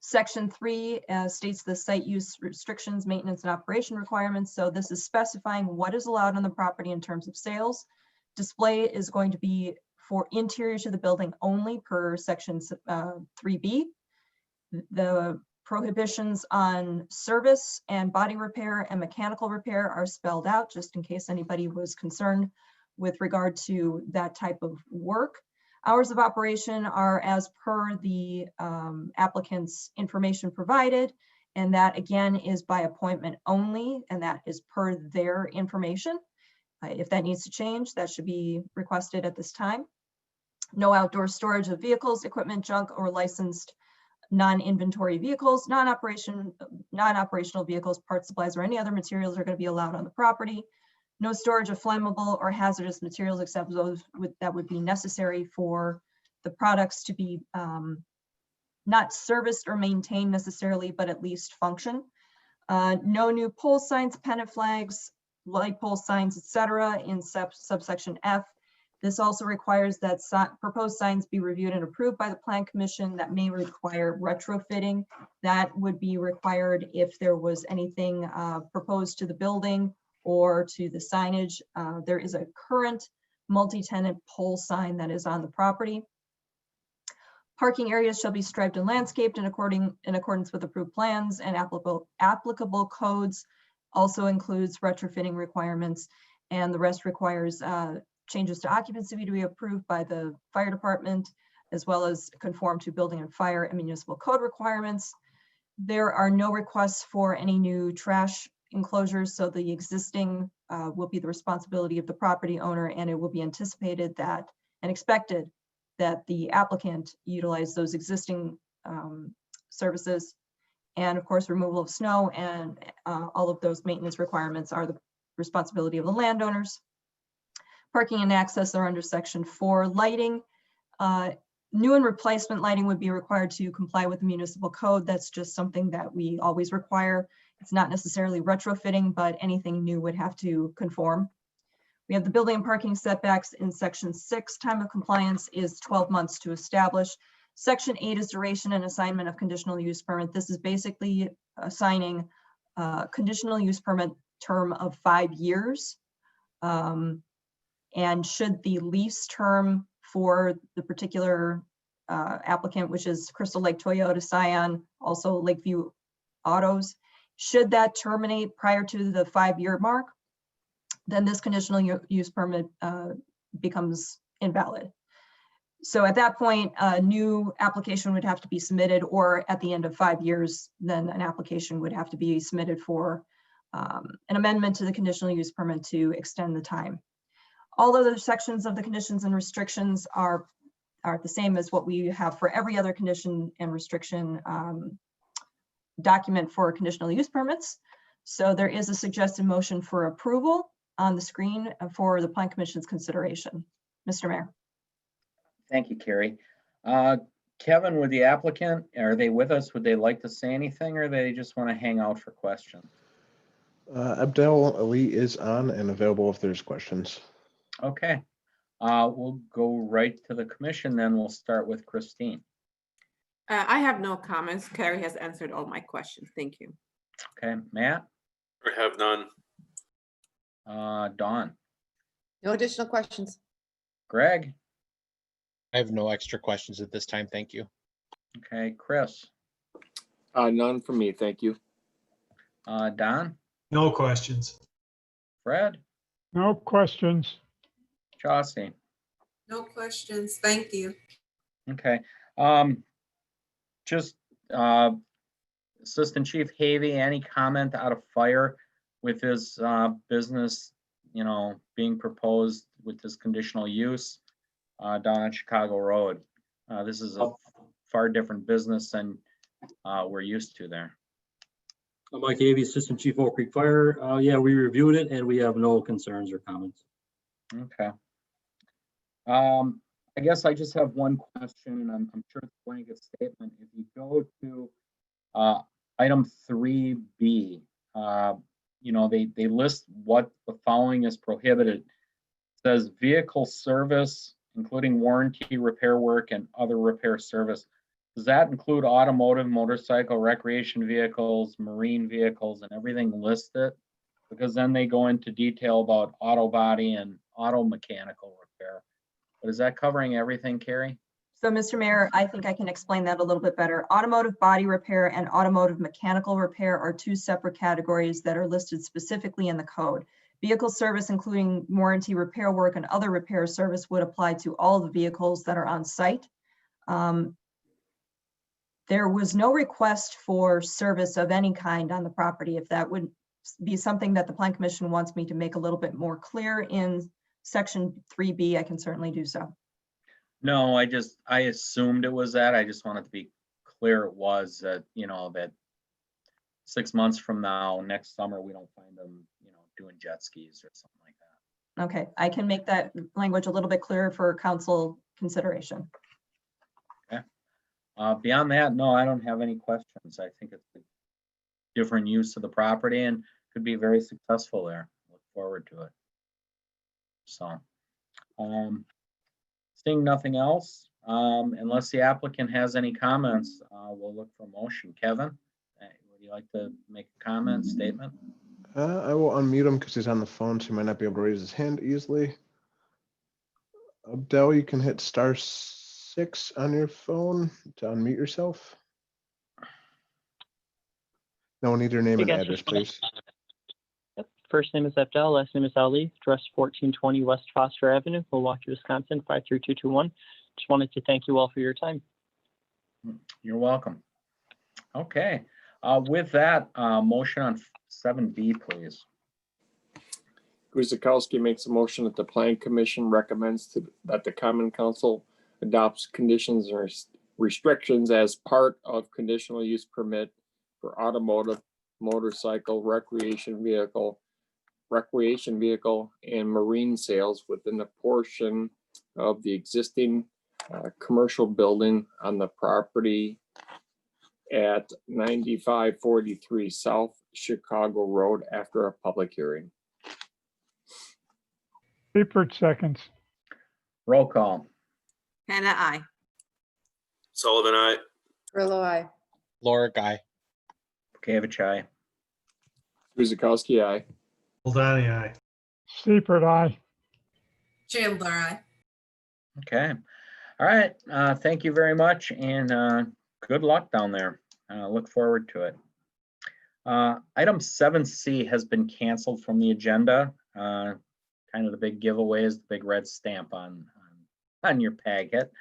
Section 3 states the site use restrictions, maintenance, and operation requirements. So this is specifying what is allowed on the property in terms of sales. Display is going to be for interior to the building only per section 3B. The prohibitions on service and body repair and mechanical repair are spelled out, just in case anybody was concerned with regard to that type of work. Hours of operation are as per the applicant's information provided, and that again is by appointment only, and that is per their information. If that needs to change, that should be requested at this time. No outdoor storage of vehicles, equipment, junk, or licensed non-inventory vehicles, non-operational vehicles, parts, supplies, or any other materials are going to be allowed on the property. No storage of flammable or hazardous materials except those that would be necessary for the products to be not serviced or maintained necessarily, but at least function. No new pole signs, pennant flags, light pole signs, etc. in subsection F. This also requires that proposed signs be reviewed and approved by the Plan Commission. That may require retrofitting. That would be required if there was anything proposed to the building or to the signage. There is a current multi-tenant pole sign that is on the property. Parking areas shall be striped and landscaped in accordance with approved plans and applicable codes. Also includes retrofitting requirements, and the rest requires changes to occupancy to be approved by the fire department, as well as conform to building and fire and municipal code requirements. There are no requests for any new trash enclosures, so the existing will be the responsibility of the property owner, and it will be anticipated that and expected that the applicant utilize those existing services. And of course, removal of snow and all of those maintenance requirements are the responsibility of the landowners. Parking and access are under section 4. Lighting, new and replacement lighting would be required to comply with the municipal code. That's just something that we always require. It's not necessarily retrofitting, but anything new would have to conform. We have the building and parking setbacks in section 6. Time of compliance is 12 months to establish. Section 8 is duration and assignment of conditional use permit. This is basically assigning conditional use permit term of 5 years. And should the lease term for the particular applicant, which is Crystal Lake Toyota Scion, also Lakeview Autos, should that terminate prior to the 5-year mark, then this conditional use permit becomes invalid. So at that point, a new application would have to be submitted, or at the end of 5 years, then an application would have to be submitted for an amendment to the conditional use permit to extend the time. All other sections of the conditions and restrictions are the same as what we have for every other condition and restriction document for conditional use permits. So there is a suggested motion for approval on the screen for the Plan Commission's consideration. Mr. Mayor. Thank you, Carrie. Kevin, with the applicant, are they with us? Would they like to say anything, or they just want to hang out for questions? Abdel Ali is on and available if there's questions. Okay, we'll go right to the commission then. We'll start with Christine. I have no comments. Carrie has answered all my questions. Thank you. Okay, Matt? I have none. Dawn? No additional questions. Greg? I have no extra questions at this time. Thank you. Okay, Chris? None from me, thank you. Don? No questions. Fred? No questions. Chauncey? No questions. Thank you. Okay. Just Assistant Chief Havey, any comment out of fire with his business, being proposed with this conditional use down on Chicago Road? This is a far different business than we're used to there. I'm Mike Avey, Assistant Chief Oak Creek Fire. Yeah, we reviewed it and we have no concerns or comments. Okay. I guess I just have one question, and I'm sure it's a blanket statement. If you go to item 3B, they list what the following is prohibited. It says vehicle service, including warranty, repair work, and other repair service. Does that include automotive, motorcycle, recreation vehicles, marine vehicles, and everything listed? Because then they go into detail about auto body and auto mechanical repair. But is that covering everything, Carrie? So, Mr. Mayor, I think I can explain that a little bit better. Automotive body repair and automotive mechanical repair are two separate categories that are listed specifically in the code. Vehicle service, including warranty, repair work, and other repair service, would apply to all the vehicles that are on site. There was no request for service of any kind on the property. If that would be something that the Plan Commission wants me to make a little bit more clear in section 3B, I can certainly do so. No, I assumed it was that. I just wanted to be clear it was that, that 6 months from now, next summer, we don't find them, doing jet skis or something like that. Okay, I can make that language a little bit clearer for council consideration. Okay. Beyond that, no, I don't have any questions. I think it's a different use of the property and could be very successful there. Look forward to it. So, seeing nothing else, unless the applicant has any comments, we'll look for a motion. Kevin, would you like to make a comment, statement? I will unmute him because he's on the phone, so he might not be able to raise his hand easily. Abdel, you can hit *6 on your phone to unmute yourself. No, we need your name and address, please. Yep. First name is Abdel, last name is Ali, address 1420 West Foster Avenue, Milwaukee, Wisconsin, 53221. Just wanted to thank you all for your time. You're welcome. Okay, with that, motion on 7B, please. Guzikowski makes a motion that the Plan Commission recommends that the Common Council adopts conditions or restrictions as part of conditional use permit for automotive, motorcycle, recreation vehicle, and marine sales within the portion of the existing commercial building on the property at 9543 South Chicago Road after a public hearing. Seifert seconds. Roll call. Hannah, aye. Sullivan, aye. Grillo, aye. Laura Guy. Bukavich, aye. Guzikowski, aye. Hold on, aye. Seifert, aye. Chandler, aye. Okay. All right. Thank you very much, and good luck down there. Look forward to it. Item 7C has been canceled from the agenda. Kind of the big giveaway is the big red stamp on your packet.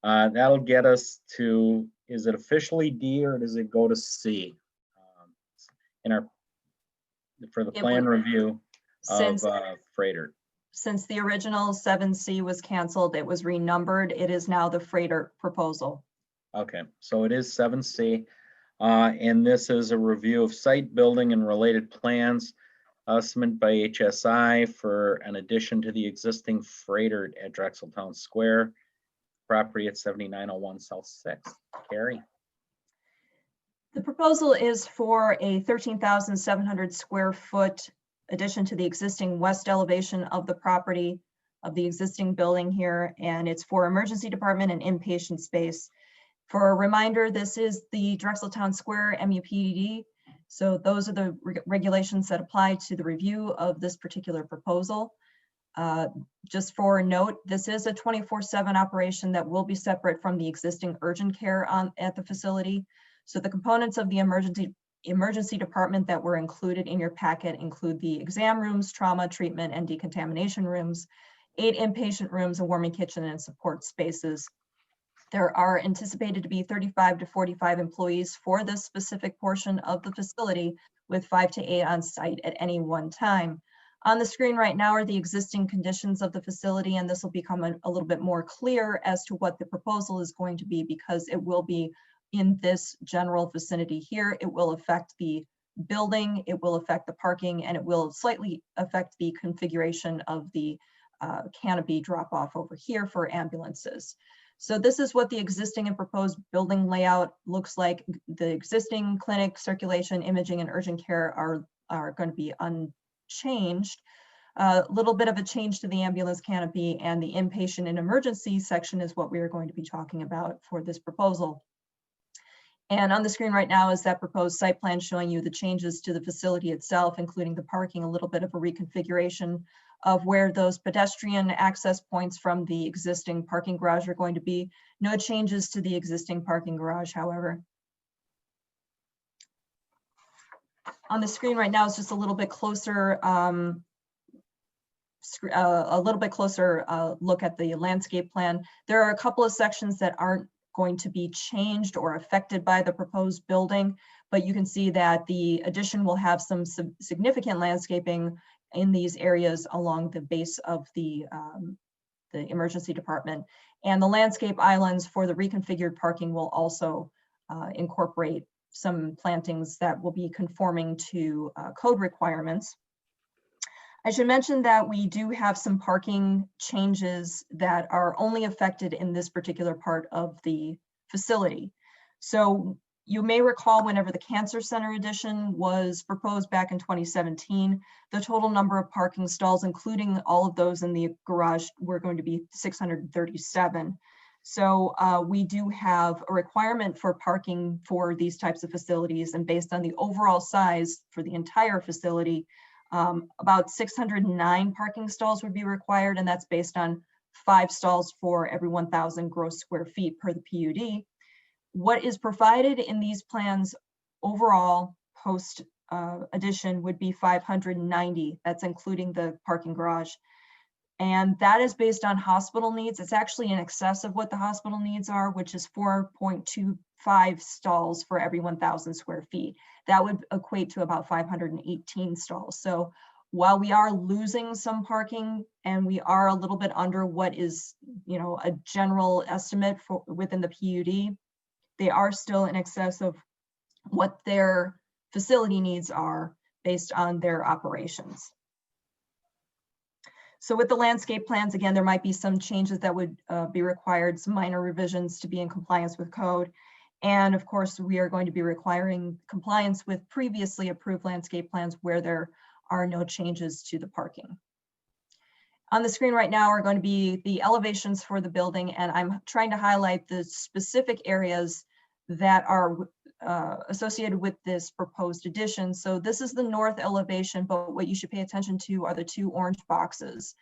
That'll get us to, is it officially D or does it go to C? For the It plan would- review of Since freighter. since the original 7C was canceled, it was renumbered. It is now the freighter proposal. Okay, so it is 7C. And this is a review of site building and related plans submitted by HSI for an addition to the existing freighter at Drexeltown Square, property at 7901 South 6th. Carrie? The proposal is for a 13,700 square foot addition to the existing west elevation of the property of the existing building here, and it's for emergency department and inpatient space. For a reminder, this is the Drexeltown Square MUPD. So those are the regulations that apply to the review of this particular proposal. Just for a note, this is a 24/7 operation that will be separate from the existing urgent care at the facility. So the components of the emergency department that were included in your packet include the exam rooms, trauma, treatment, and decontamination rooms, 8 inpatient rooms, a warming kitchen, and support spaces. There are anticipated to be 35 to 45 employees for this specific portion of the facility, with 5 to 8 on site at any one time. On the screen right now are the existing conditions of the facility, and this will become a little bit more clear as to what the proposal is going to be, because it will be in this general vicinity here. It will affect the building, it will affect the parking, and it will slightly affect the configuration of the canopy drop off over here for ambulances. So this is what the existing and proposed building layout looks like. The existing clinic, circulation, imaging, and urgent care are going to be unchanged. A little bit of a change to the ambulance canopy, and the inpatient and emergency section is what we are going to be talking about for this proposal. And on the screen right now is that proposed site plan showing you the changes to the facility itself, including the parking, a little bit of a reconfiguration of where those pedestrian access points from the existing parking garage are going to be. No changes to the existing parking garage, however. On the screen right now is just a little bit closer, look at the landscape plan. There are a couple of sections that aren't going to be changed or affected by the proposed building, but you can see that the addition will have some significant landscaping in these areas along the base of the emergency department. And the landscape islands for the reconfigured parking will also incorporate some plantings that will be conforming to code requirements. I should mention that we do have some parking changes that are only affected in this particular part of the facility. So you may recall whenever the Cancer Center addition was proposed back in 2017, the total number of parking stalls, including all of those in the garage, were going to be 637. So we do have a requirement for parking for these types of facilities, and based on the overall size for the entire facility, about 609 parking stalls would be required, and that's based on 5 stalls for every 1,000 gross square feet per the PUD. What is provided in these plans overall post addition would be 590. That's including the parking garage. And that is based on hospital needs. It's actually in excess of what the hospital needs are, which is 4.25 stalls for every 1,000 square feet. That would equate to about 518 stalls. So while we are losing some parking and we are a little bit under what is, a general estimate for within the PUD, they are still in excess of what their facility needs are based on their operations. So with the landscape plans, again, there might be some changes that would be required, some minor revisions to be in compliance with code. And of course, we are going to be requiring compliance with previously approved landscape plans where there are no changes to the parking. On the screen right now are going to be the elevations for the building, and I'm trying to highlight the specific areas that are associated with this proposed addition. So this is the north elevation, but what you should pay attention to are the 2 orange boxes.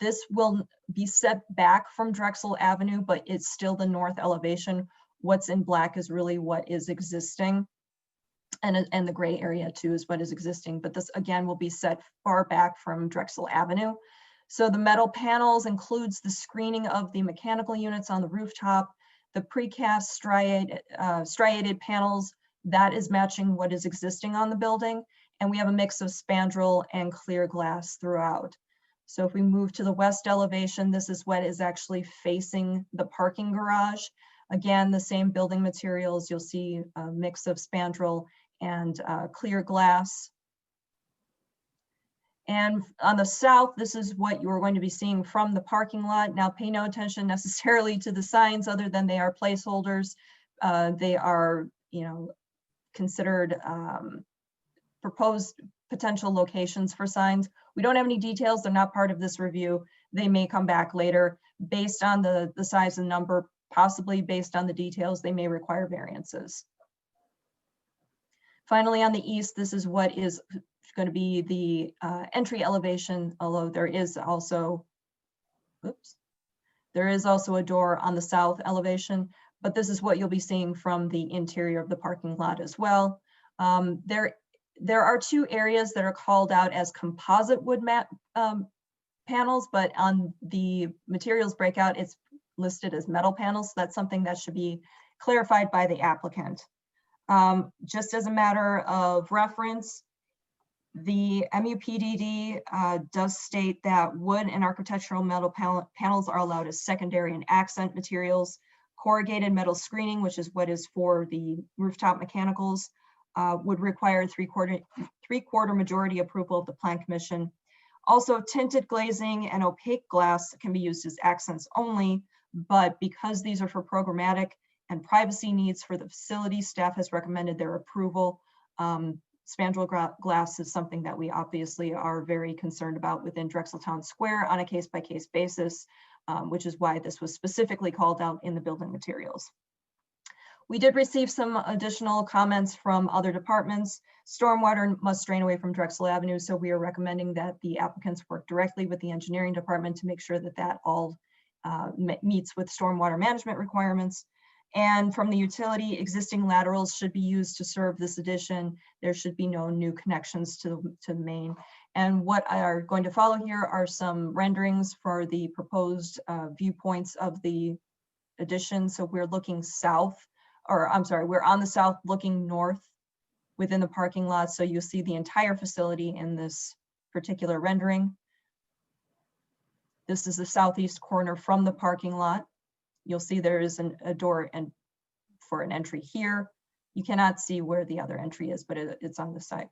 This will be set back from Drexel Avenue, but it's still the north elevation. What's in black is really what is existing. And the gray area too is what is existing, but this again will be set far back from Drexel Avenue. So the metal panels includes the screening of the mechanical units on the rooftop, the precast striated panels, that is matching what is existing on the building. And we have a mix of spandrel and clear glass throughout. So if we move to the west elevation, this is what is actually facing the parking garage. Again, the same building materials, you'll see a mix of spandrel and clear glass. And on the south, this is what you're going to be seeing from the parking lot. Now pay no attention necessarily to the signs other than they are placeholders. They are, considered proposed potential locations for signs. We don't have any details. They're not part of this review. They may come back later based on the size and number, possibly based on the details. They may require variances. Finally, on the east, this is what is going to be the entry elevation, although there is also, there is also a door on the south elevation, but this is what you'll be seeing from the interior of the parking lot as well. There are two areas that are called out as composite wood mat panels, but on the materials breakout, it's listed as metal panels. So that's something that should be clarified by the applicant. Just as a matter of reference, the MUPDD does state that wood and architectural metal panels are allowed as secondary and accent materials. Corrugated metal screening, which is what is for the rooftop mechanicals, would require three-quarter majority approval of the Plan Commission. Also, tinted glazing and opaque glass can be used as accents only, but because these are for programmatic and privacy needs for the facility, staff has recommended their approval. Spandrel glass is something that we obviously are very concerned about within Drexel Town Square on a case-by-case basis, which is why this was specifically called out in the building materials. We did receive some additional comments from other departments. Stormwater must drain away from Drexel Avenue, so we are recommending that the applicants work directly with the engineering department to make sure that that all meets with stormwater management requirements. And from the utility, existing laterals should be used to serve this addition. There should be no new connections to the main. And what are going to follow here are some renderings for the proposed viewpoints of the addition. So we're looking south, or I'm sorry, we're on the south looking north within the parking lot. So you'll see the entire facility in this particular rendering. This is the southeast corner from the parking lot. You'll see there is a door and for an entry here. You cannot see where the other entry is, but it's on the side.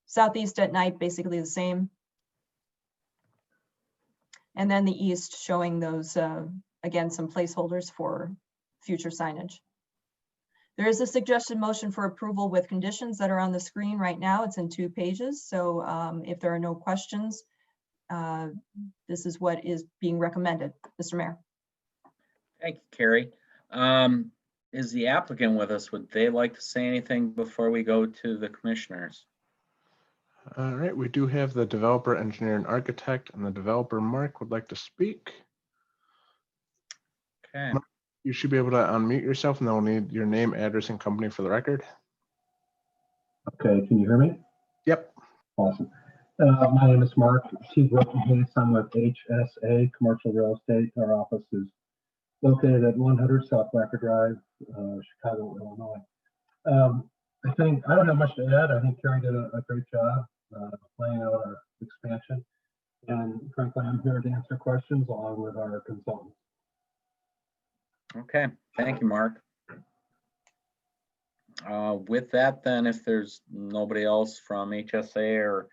Southeast at night, basically the same. And then the east showing those, again, some placeholders for future signage. There is a suggested motion for approval with conditions that are on the screen right now. It's in 2 pages. So if there are no questions, this is what is being recommended. Mr. Mayor. Thank you, Carrie. Is the applicant with us? Would they like to say anything before we go to the commissioners? All right, we do have the developer, engineer, and architect, and the developer, Mark, would like to speak. Okay. Mark, you should be able to unmute yourself, and then we'll need your name, address, and company for the record. Okay, can you hear me? Yep. Awesome. My name is Mark T. Brokenhays. I'm with HSA Commercial Real Estate. Our office is located at 100 South Wacker Drive, Chicago, Illinois. I think I don't have much to add. I think Carrie did a great job laying out our expansion. And frankly, I'm here to answer questions along with our consultants. Okay, thank you, Mark. With that, then, if there's nobody else from HSA or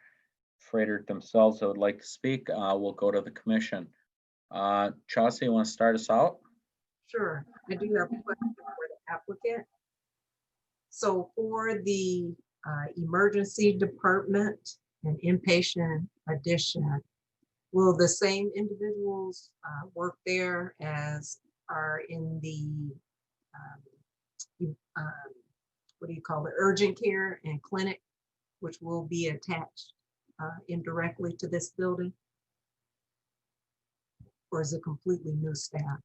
Freighter themselves that would like to speak, we'll go to the commission. Chauncey, you want to start us out? Sure, I do have a question for the applicant. So for the emergency department and inpatient addition, will the same individuals work there as are in the, what do you call it, urgent care and clinic, which will be attached indirectly to this building? Or is it completely new staff?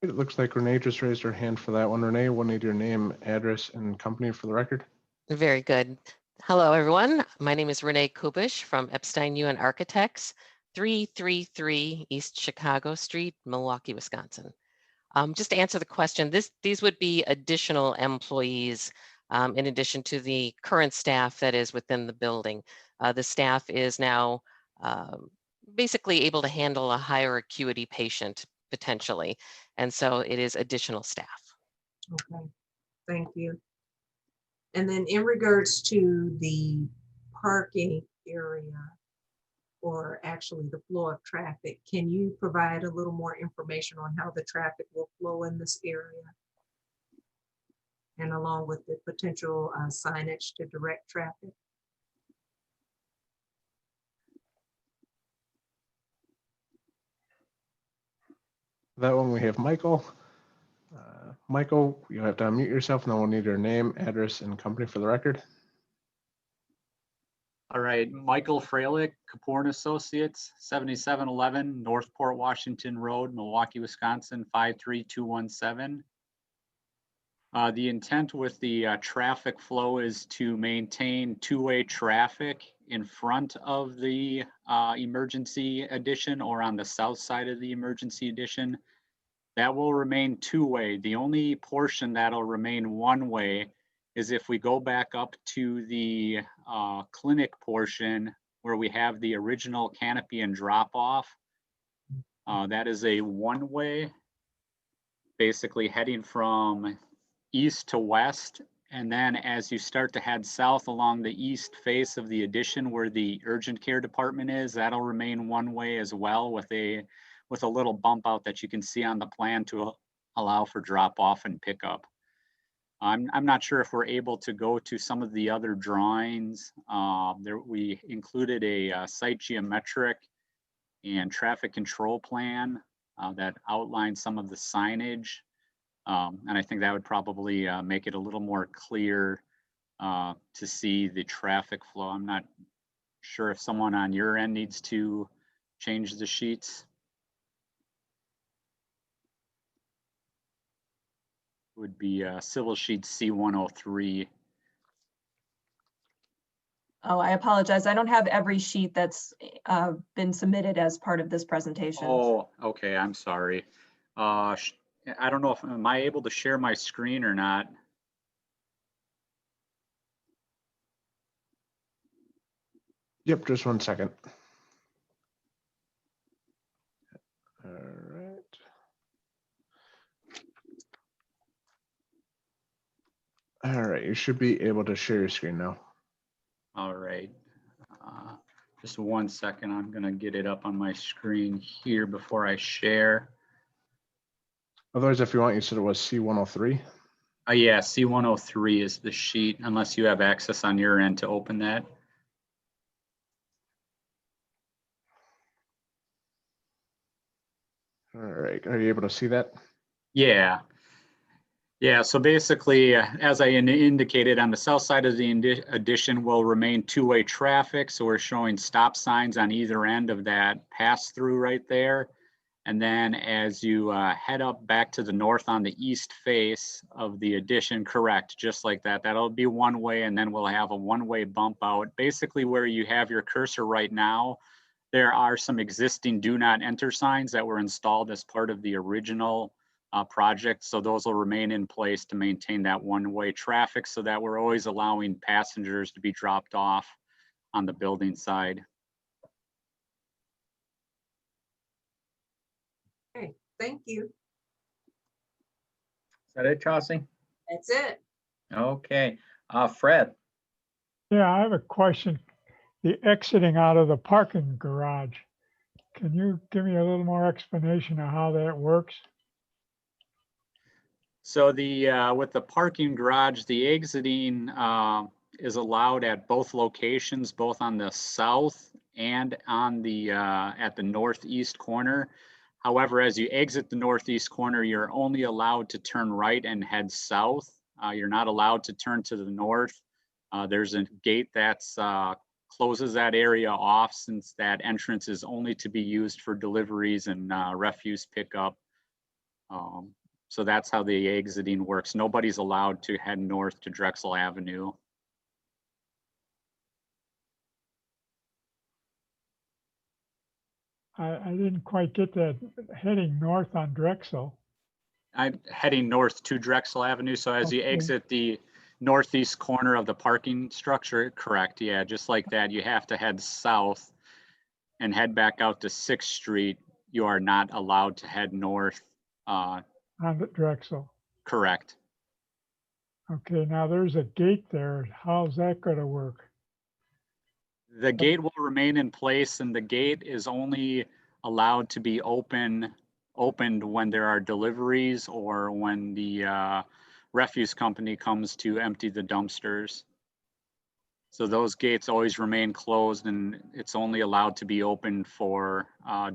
It looks like Renee just raised her hand for that one. Renee, we'll need your name, address, and company for the record. Very good. Hello, everyone. My name is Renee Kubish from Epstein UN Architects, 333 East Chicago Street, Milwaukee, Wisconsin. Just to answer the question, these would be additional employees in addition to the current staff that is within the building. The staff is now basically able to handle a higher acuity patient potentially. And so it is additional staff. Okay, thank you. And then in regards to the parking area, or actually the flow of traffic, can you provide a little more information on how the traffic will flow in this area? And along with the potential signage to direct traffic? That one we have Michael. Michael, you have to unmute yourself, and then we'll need your name, address, and company for the record. All right, Michael Freilich, Kapoor and Associates, 7711 Northport Washington Road, Milwaukee, Wisconsin, 53217. The intent with the traffic flow is to maintain two-way traffic in front of the emergency addition or on the south side of the emergency addition. That will remain two-way. The only portion that'll remain one-way is if we go back up to the clinic portion where we have the original canopy and drop-off. That is a one-way, basically heading from east to west. And then as you start to head south along the east face of the addition where the urgent care department is, that'll remain one way as well with a little bump out that you can see on the plan to allow for drop off and pickup. I'm not sure if we're able to go to some of the other drawings. We included a site geometric and traffic control plan that outlines some of the signage. And I think that would probably make it a little more clear to see the traffic flow. I'm not sure if someone on your end needs to change the sheets. Would be civil sheet C103. Oh, I apologize. I don't have every sheet that's been submitted as part of this presentation. Oh, okay. I'm sorry. I don't know if am I able to share my screen or not. Yep, just 1 second. All right. All right, you should be able to share your screen now. All right. Just 1 second. I'm going to get it up on my screen here before I share. Otherwise, if you want, you said it was C103. Yeah, C103 is the sheet, unless you have access on your end to open that. All right, are you able to see that? Yeah. Yeah, so basically, as I indicated, on the south side of the addition will remain two-way traffic. So we're showing stop signs on either end of that pass-through right there. And then as you head up back to the north on the east face of the addition, correct, just like that, that'll be one way, and then we'll have a one-way bump out. Basically where you have your cursor right now, there are some existing do not enter signs that were installed as part of the original project. So those will remain in place to maintain that one-way traffic so that we're always allowing passengers to be dropped off on the building side. Okay, thank you. Is that it, Chauncey? That's it. Okay, Fred. Yeah, I have a question. The exiting out of the parking garage, can you give me a little more explanation of how that works? So the with the parking garage, the exiting is allowed at both locations, both on the south and on the at the northeast corner. However, as you exit the northeast corner, you're only allowed to turn right and head south. You're not allowed to turn to the north. There's a gate that's closes that area off, since that entrance is only to be used for deliveries and refuse pickup. So that's how the exiting works. Nobody's allowed to head north to Drexel Avenue. I didn't quite get that heading north on Drexel. I'm heading north to Drexel Avenue. So as you Okay. exit the northeast corner of the parking structure, correct, yeah, just like that, you have to head south and head back out to 6th Street. You are not allowed to head north. On the Drexel. Correct. Okay, now there's a gate there. How's that gonna work? The gate will remain in place, and the gate is only allowed to be opened when there are deliveries or when the refuse company comes to empty the dumpsters. So those gates always remain closed, and it's only allowed to be open for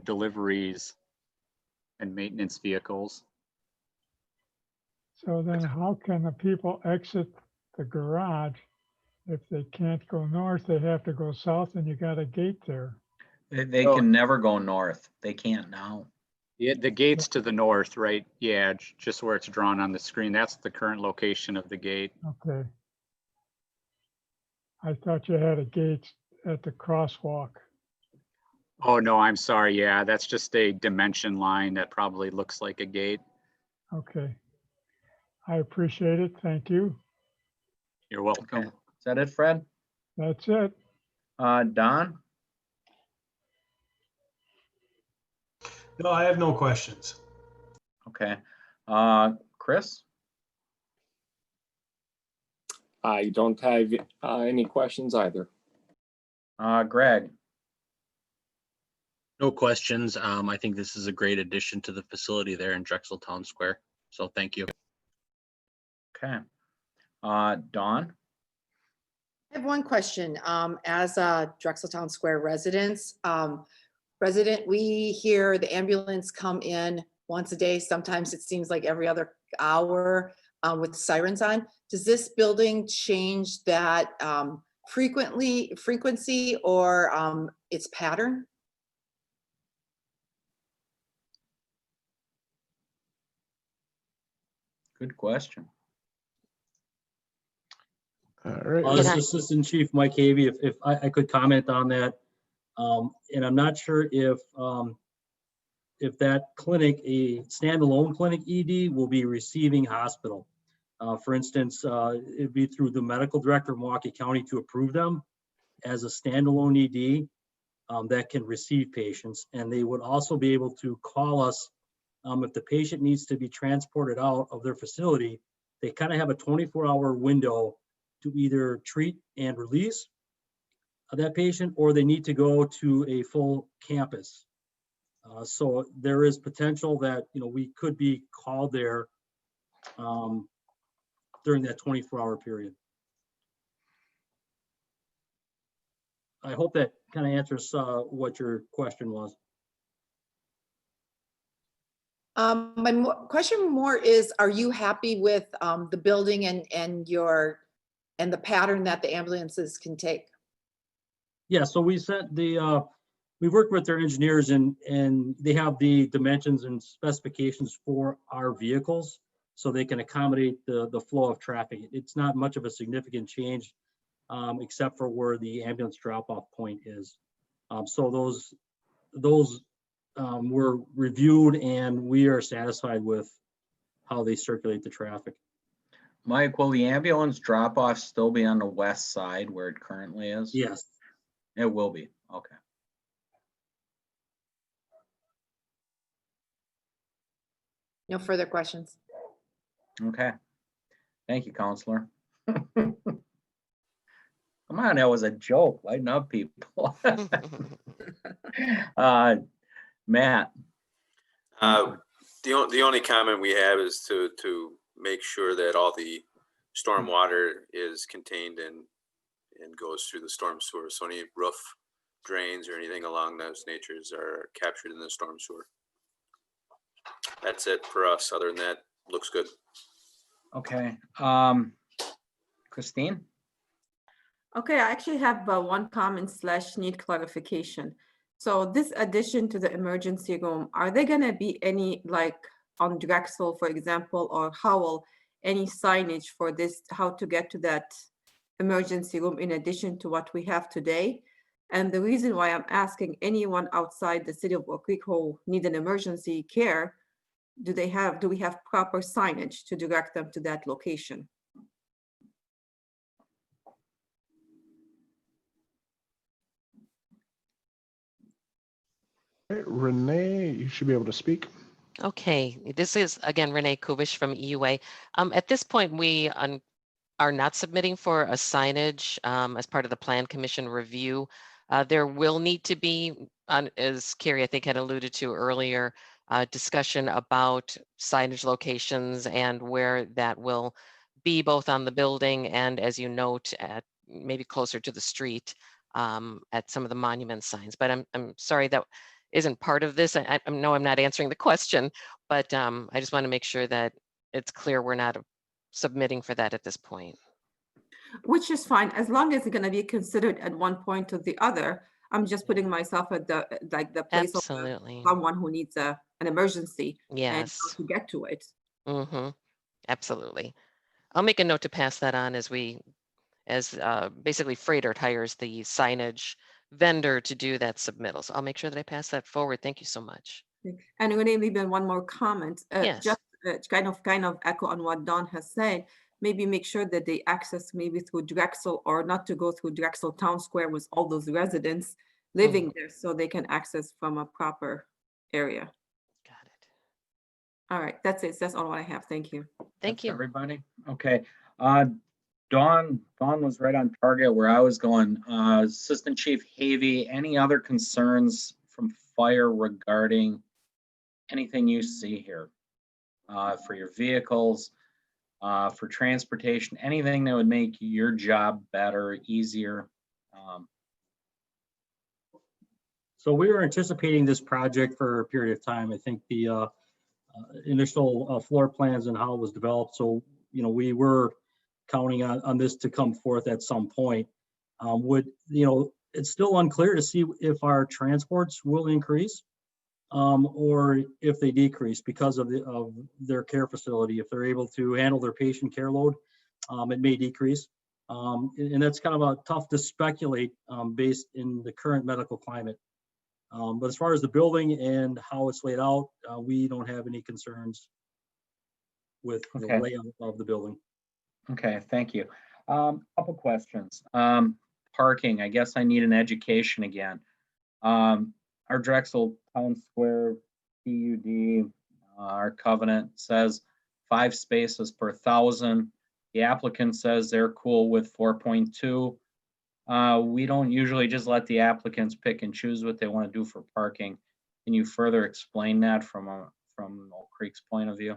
deliveries and maintenance vehicles. So then how can the people exit the garage? If they can't go north, they have to go south, and you got a gate there. They So- can never go north. They can't now. Yeah, the gate's to the north, right? Yeah, just where it's drawn on the screen. That's the current location of the gate. Okay. I thought you had a gate at the crosswalk. Oh, no, I'm sorry. Yeah, that's just a dimension line that probably looks like a gate. Okay. I appreciate it. Thank you. You're welcome. Is that it, Fred? That's it. Don? No, I have no questions. Okay. Chris? I don't have any questions either. Greg? No questions. I think this is a great addition to the facility there in Drexel Town Square. So thank you. Okay. Dawn? I have one question. As a Drexel Town Square residents, we hear the ambulance come in once a day. Sometimes it seems like every other hour with sirens on. Does this building change that frequency or its pattern? Good question. All right. Can I- Assistant Chief Mike Havey, if I could comment on that. And I'm not sure if that clinic, a standalone clinic ED, will be receiving hospital. For instance, it'd be through the medical director of Milwaukee County to approve them as a standalone ED that can receive patients. And they would also be able to call us if the patient needs to be transported out of their facility. They kind of have a 24-hour window to either treat and release that patient, or they need to go to a full campus. So there is potential that, we could be called there during that 24-hour period. I hope that kind of answers what your question was. My question more is, are you happy with the building and the pattern that the ambulances can take? Yeah, so we sent we worked with their engineers and they have the dimensions and specifications for our vehicles so they can accommodate the flow of traffic. It's not much of a significant change except for where the ambulance drop-off point is. So those were reviewed and we are satisfied with how they circulate the traffic. Mike, will the ambulance drop-off still be on the west side where it currently is? Yes. It will be. Okay. No further questions. Okay. Thank you, Counselor. Come on, that was a joke. Lighten up, people. Matt? The only comment we have is to make sure that all the storm water is contained and goes through the storm sewer. So any roof drains or anything along those natures are captured in the storm sewer. That's it for us. Other than that, looks good. Okay. Christine? Okay, I actually have one comment / need clarification. So this addition to the emergency room, are there gonna be any, like on Drexel, for example, or Howell, any signage for this, how to get to that emergency room in addition to what we have today? And the reason why I'm asking, anyone outside the city of Oak Creek who need an emergency care, do we have proper signage to direct them to that location? Renee, you should be able to speak. Okay, this is again Renee Kubish from EUA. At this point, we are not submitting for a signage as part of the Plan Commission review. There will need to be, as Carrie I think had alluded to earlier, discussion about signage locations and where that will be, both on the building and, as you note, at maybe closer to the street at some of the monument signs. But I'm sorry that isn't part of this. I know I'm not answering the question, but I just want to make sure that it's clear we're not submitting for that at this point. Which is fine, as long as it's gonna be considered at one point or the other. I'm just putting myself at the place of someone who needs an emergency and how Yes. to get to it. Mm-hmm. Absolutely. I'll make a note to pass that on as basically Freighter hires the signage vendor to do that submittal. So I'll make sure that I pass that forward. Thank you so much. And Renee, maybe one more comment. Yes. Just kind of echo on what Don has said. Maybe make sure that they access maybe through Drexel, or not to go through Drexel Town Square with all those residents living there, so they can access from a proper area. Got it. All right, that's it. That's all I have. Thank you. Thank you. Everybody. Okay. Dawn was right on target where I was going. Assistant Chief Havey, any other concerns from fire regarding anything you see here for your vehicles, for transportation, anything that would make your job better, easier? So we were anticipating this project for a period of time. I think the initial floor plans and how it was developed. So, we were counting on this to come forth at some point. It's still unclear to see if our transports will increase or if they decrease because of their care facility. If they're able to handle their patient care load, it may decrease. And that's kind of tough to speculate based in the current medical climate. But as far as the building and how it's laid out, we don't have any concerns with the layout of the building. Okay, thank you. Couple questions. Parking, I guess I need an education again. Our Drexel Town Square PUD, our covenant says 5 spaces per 1,000. The applicant says they're cool with 4.2. We don't usually just let the applicants pick and choose what they want to do for parking. Can you further explain that from Oak Creek's point of view?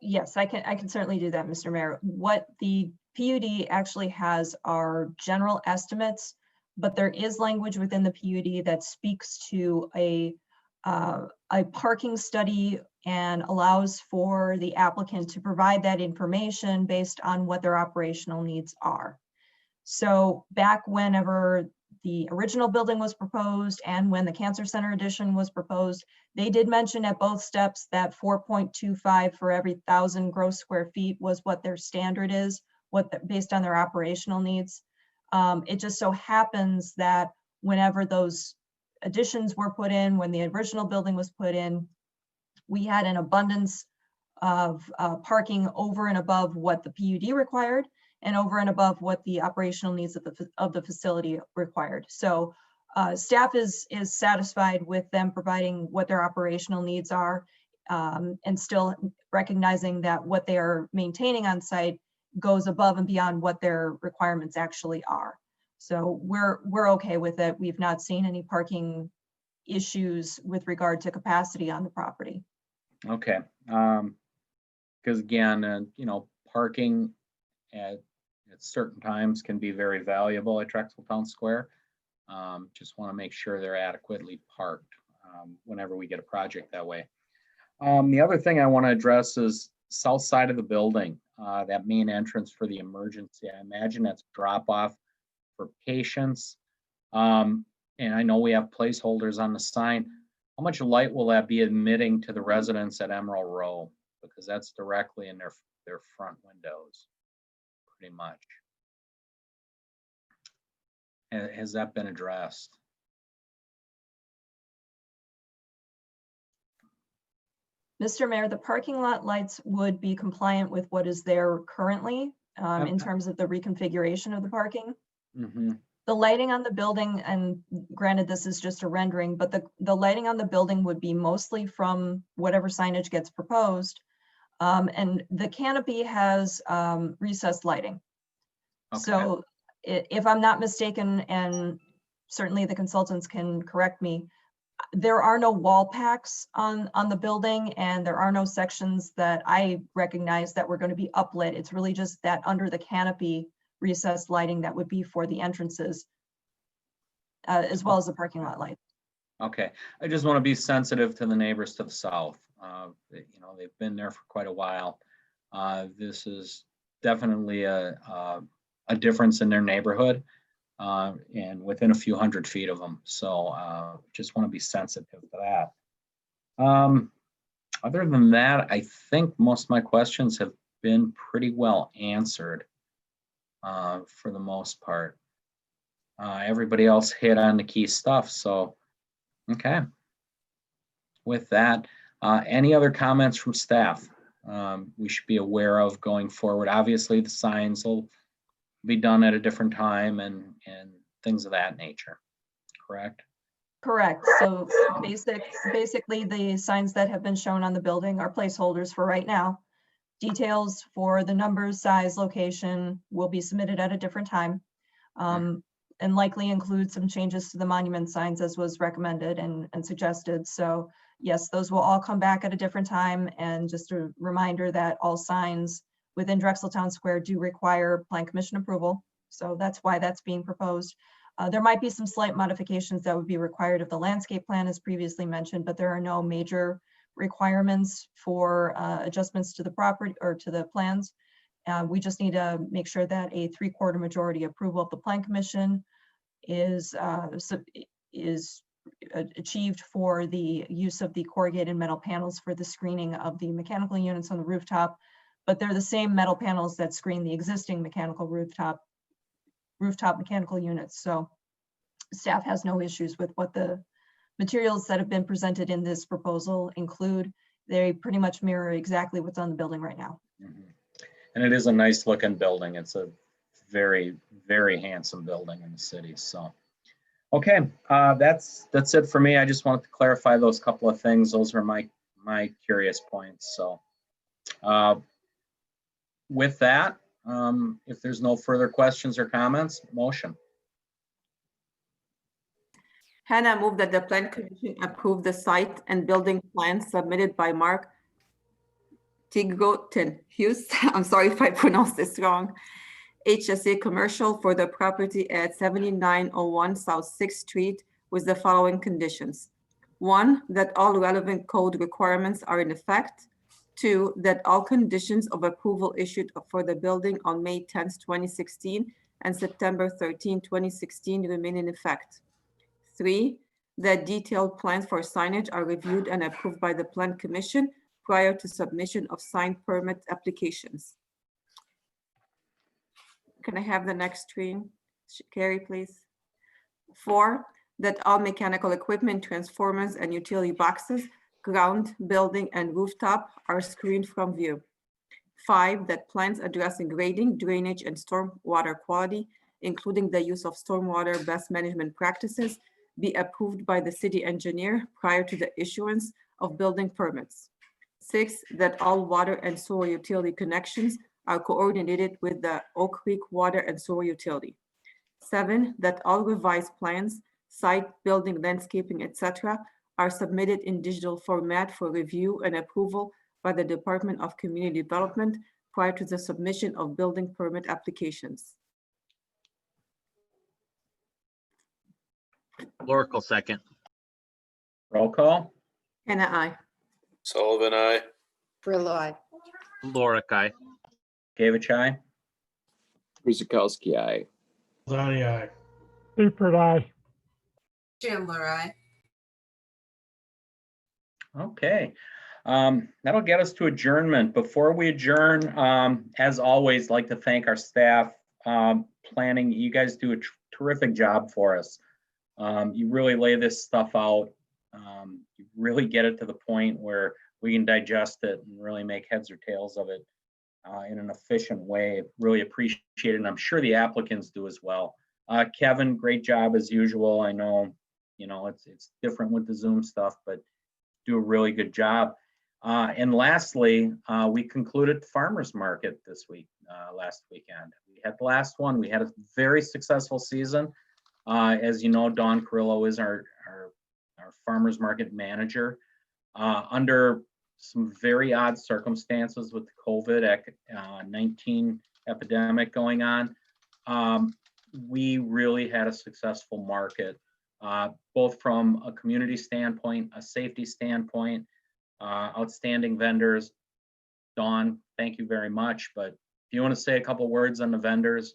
Yes, I can certainly do that, Mr. Mayor. What the PUD actually has are general estimates, but there is language within the PUD that speaks to a parking study and allows for the applicant to provide that information based on what their operational needs are. So back whenever the original building was proposed and when the Cancer Center addition was proposed, they did mention at both steps that 4.25 for every 1,000 gross square feet was what their standard is, based on their operational needs. It just so happens that whenever those additions were put in, when the original building was put in, we had an abundance of parking over and above what the PUD required and over and above what the operational needs of the facility required. So staff is satisfied with them providing what their operational needs are, and still recognizing that what they are maintaining on site goes above and beyond what their requirements actually are. So we're okay with it. We've not seen any parking issues with regard to capacity on the property. Okay, because again, parking at certain times can be very valuable at Drexel Town Square. Just want to make sure they're adequately parked whenever we get a project that way. The other thing I want to address is south side of the building, that main entrance for the emergency. I imagine that's drop off for patients. And I know we have placeholders on the sign. How much light will that be emitting to the residents at Emerald Row? Because that's directly in their front windows, pretty much. Has that been addressed? Mr. Mayor, the parking lot lights would be compliant with what is there currently in terms of the reconfiguration of the parking. Mm-hmm. The lighting on the building, and granted this is just a rendering, but the lighting on the building would be mostly from whatever signage gets proposed. And the canopy has recessed lighting. Okay. So if I'm not mistaken, and certainly the consultants can correct me, there are no wall packs on the building, and there are no sections that I recognize that were going to be uplit. It's really just that under the canopy recessed lighting that would be for the entrances, as well as the parking lot light. Okay, I just want to be sensitive to the neighbors to the south. You know, they've been there for quite a while. This is definitely a difference in their neighborhood, and within a few hundred feet of them. So just want to be sensitive to that. Other than that, I think most of my questions have been pretty well answered for the most part. Everybody else hit on the key stuff. So, okay. With that, any other comments from staff we should be aware of going forward? Obviously, the signs will be done at a different time and things of that nature, correct? Correct. So basically the signs that have been shown on the building are placeholders for right now. Details for the numbers, size, location will be submitted at a different time, and likely include some changes to the monument signs as was recommended and suggested. So yes, those will all come back at a different time. And just a reminder that all signs within Drexel Town Square do require Plan Commission approval. So that's why that's being proposed. There might be some slight modifications that would be required if the landscape plan is previously mentioned, but there are no major requirements for adjustments to the property or to the plans. We just need to make sure that a 3/4 majority approval of the Plan Commission is achieved for the use of the corrugated metal panels for the screening of the mechanical units on the rooftop, but they're the same metal panels that screen the existing mechanical rooftop mechanical units. So staff has no issues with what the materials that have been presented in this proposal include. They pretty much mirror exactly what's on the building right now. Mm-hmm. And it is a nice looking building. It's a very, very handsome building in the city. So, okay, that's it for me. I just wanted to clarify those couple of things. Those are my curious points. So, with that, if there's no further questions or comments, motion. Hannah, move that the Plan Commission approve the site and building plans submitted by Mark Tigoten Hughes. I'm sorry if I pronounced this wrong. HSA Commercial for the property at 7901 South 6th Street with the following conditions. 1, that all relevant code requirements are in effect. 2, that all conditions of approval issued for the building on May 10th, 2016 and September 13, 2016 remain in effect. 3, that detailed plans for signage are reviewed and approved by the Plan Commission prior to submission of sign permit applications. Can I have the next screen, Carrie, please? 4, that all mechanical equipment, transformers, and utility boxes, ground, building, and rooftop are screened from view. 5, that plans addressing grading, drainage, and stormwater quality, including the use of stormwater best management practices, be approved by the city engineer prior to the issuance of building permits. 6, that all water and sewer utility connections are coordinated with the Oak Creek Water and Sewer Utility. 7, that all revised plans, site, building, landscaping, etc., are submitted in digital format for review and approval by the Department of Community Development prior to the submission of building permit applications. Oracle second. Roll call. Hannah, aye. Sullivan, I. Grillo, aye. Lorik, aye. Gavich, aye. Guzekowski, aye. Donnie, aye. Seifert, aye. Chandler, I. Okay. That'll get us to adjournment. Before we adjourn, as always, like to thank our staff. Planning, you guys do a terrific job for us. You really lay this stuff out. You really get it to the point where we can digest it and really make heads or tails of it in an efficient way. Really appreciate it, and I'm sure the applicants do as well. Kevin, great job as usual. I know, it's different with the Zoom stuff, but do a really good job. And lastly, we concluded the farmers market this week, last weekend. We had the last one. We had a very successful season. As you know, Dawn Carrillo is our farmers market manager. Under some very odd circumstances with the COVID-19 epidemic going on, we really had a successful market, both from a community standpoint, a safety standpoint, outstanding vendors. Dawn, thank you very much. But if you want to say a couple words on the vendors,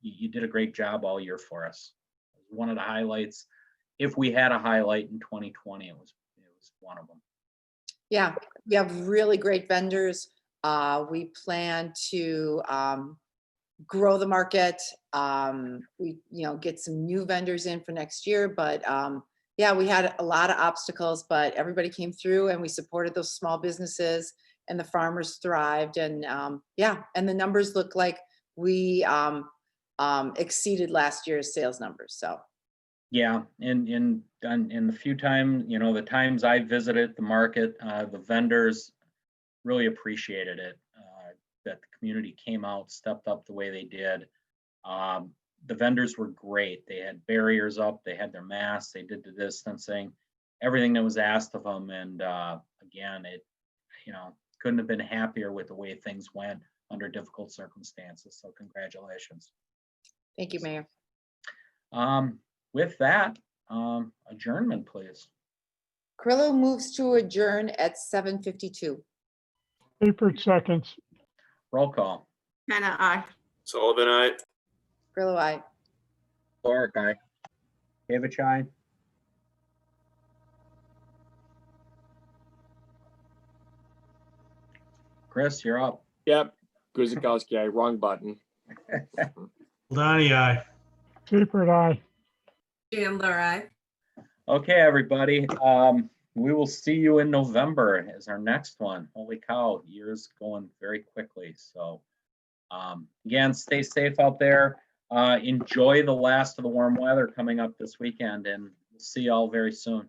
you did a great job all year for us. It was one of the highlights. If we had a highlight in 2020, it was one of them. Yeah, we have really great vendors. We plan to grow the market. We, get some new vendors in for next year, but yeah, we had a lot of obstacles, but everybody came through and we supported those small businesses and the farmers thrived. And yeah, and the numbers look like we exceeded last year's sales numbers. So. Yeah, in the few times, the times I visited the market, the vendors really appreciated it, that the community came out, stepped up the way they did. The vendors were great. They had barriers up, they had their masks, they did the distancing, everything that was asked of them. And again, it, couldn't have been happier with the way things went under difficult circumstances. So congratulations. Thank you, Mayor. With that, adjournment, please. Carrillo moves to adjourn at 7:52. Seifert seconds. Roll call. Hannah, aye. Sullivan, I. Grillo, aye. Lorik, aye. Gavich, aye. Chris, you're up. Yep. Guzekowski, aye. Wrong button. Donnie, aye. Seifert, aye. Chandler, I. Okay, everybody. We will see you in November as our next one. Holy cow, year's going very quickly. So again, stay safe out there. Enjoy the last of the warm weather coming up this weekend, and we'll see you all very soon.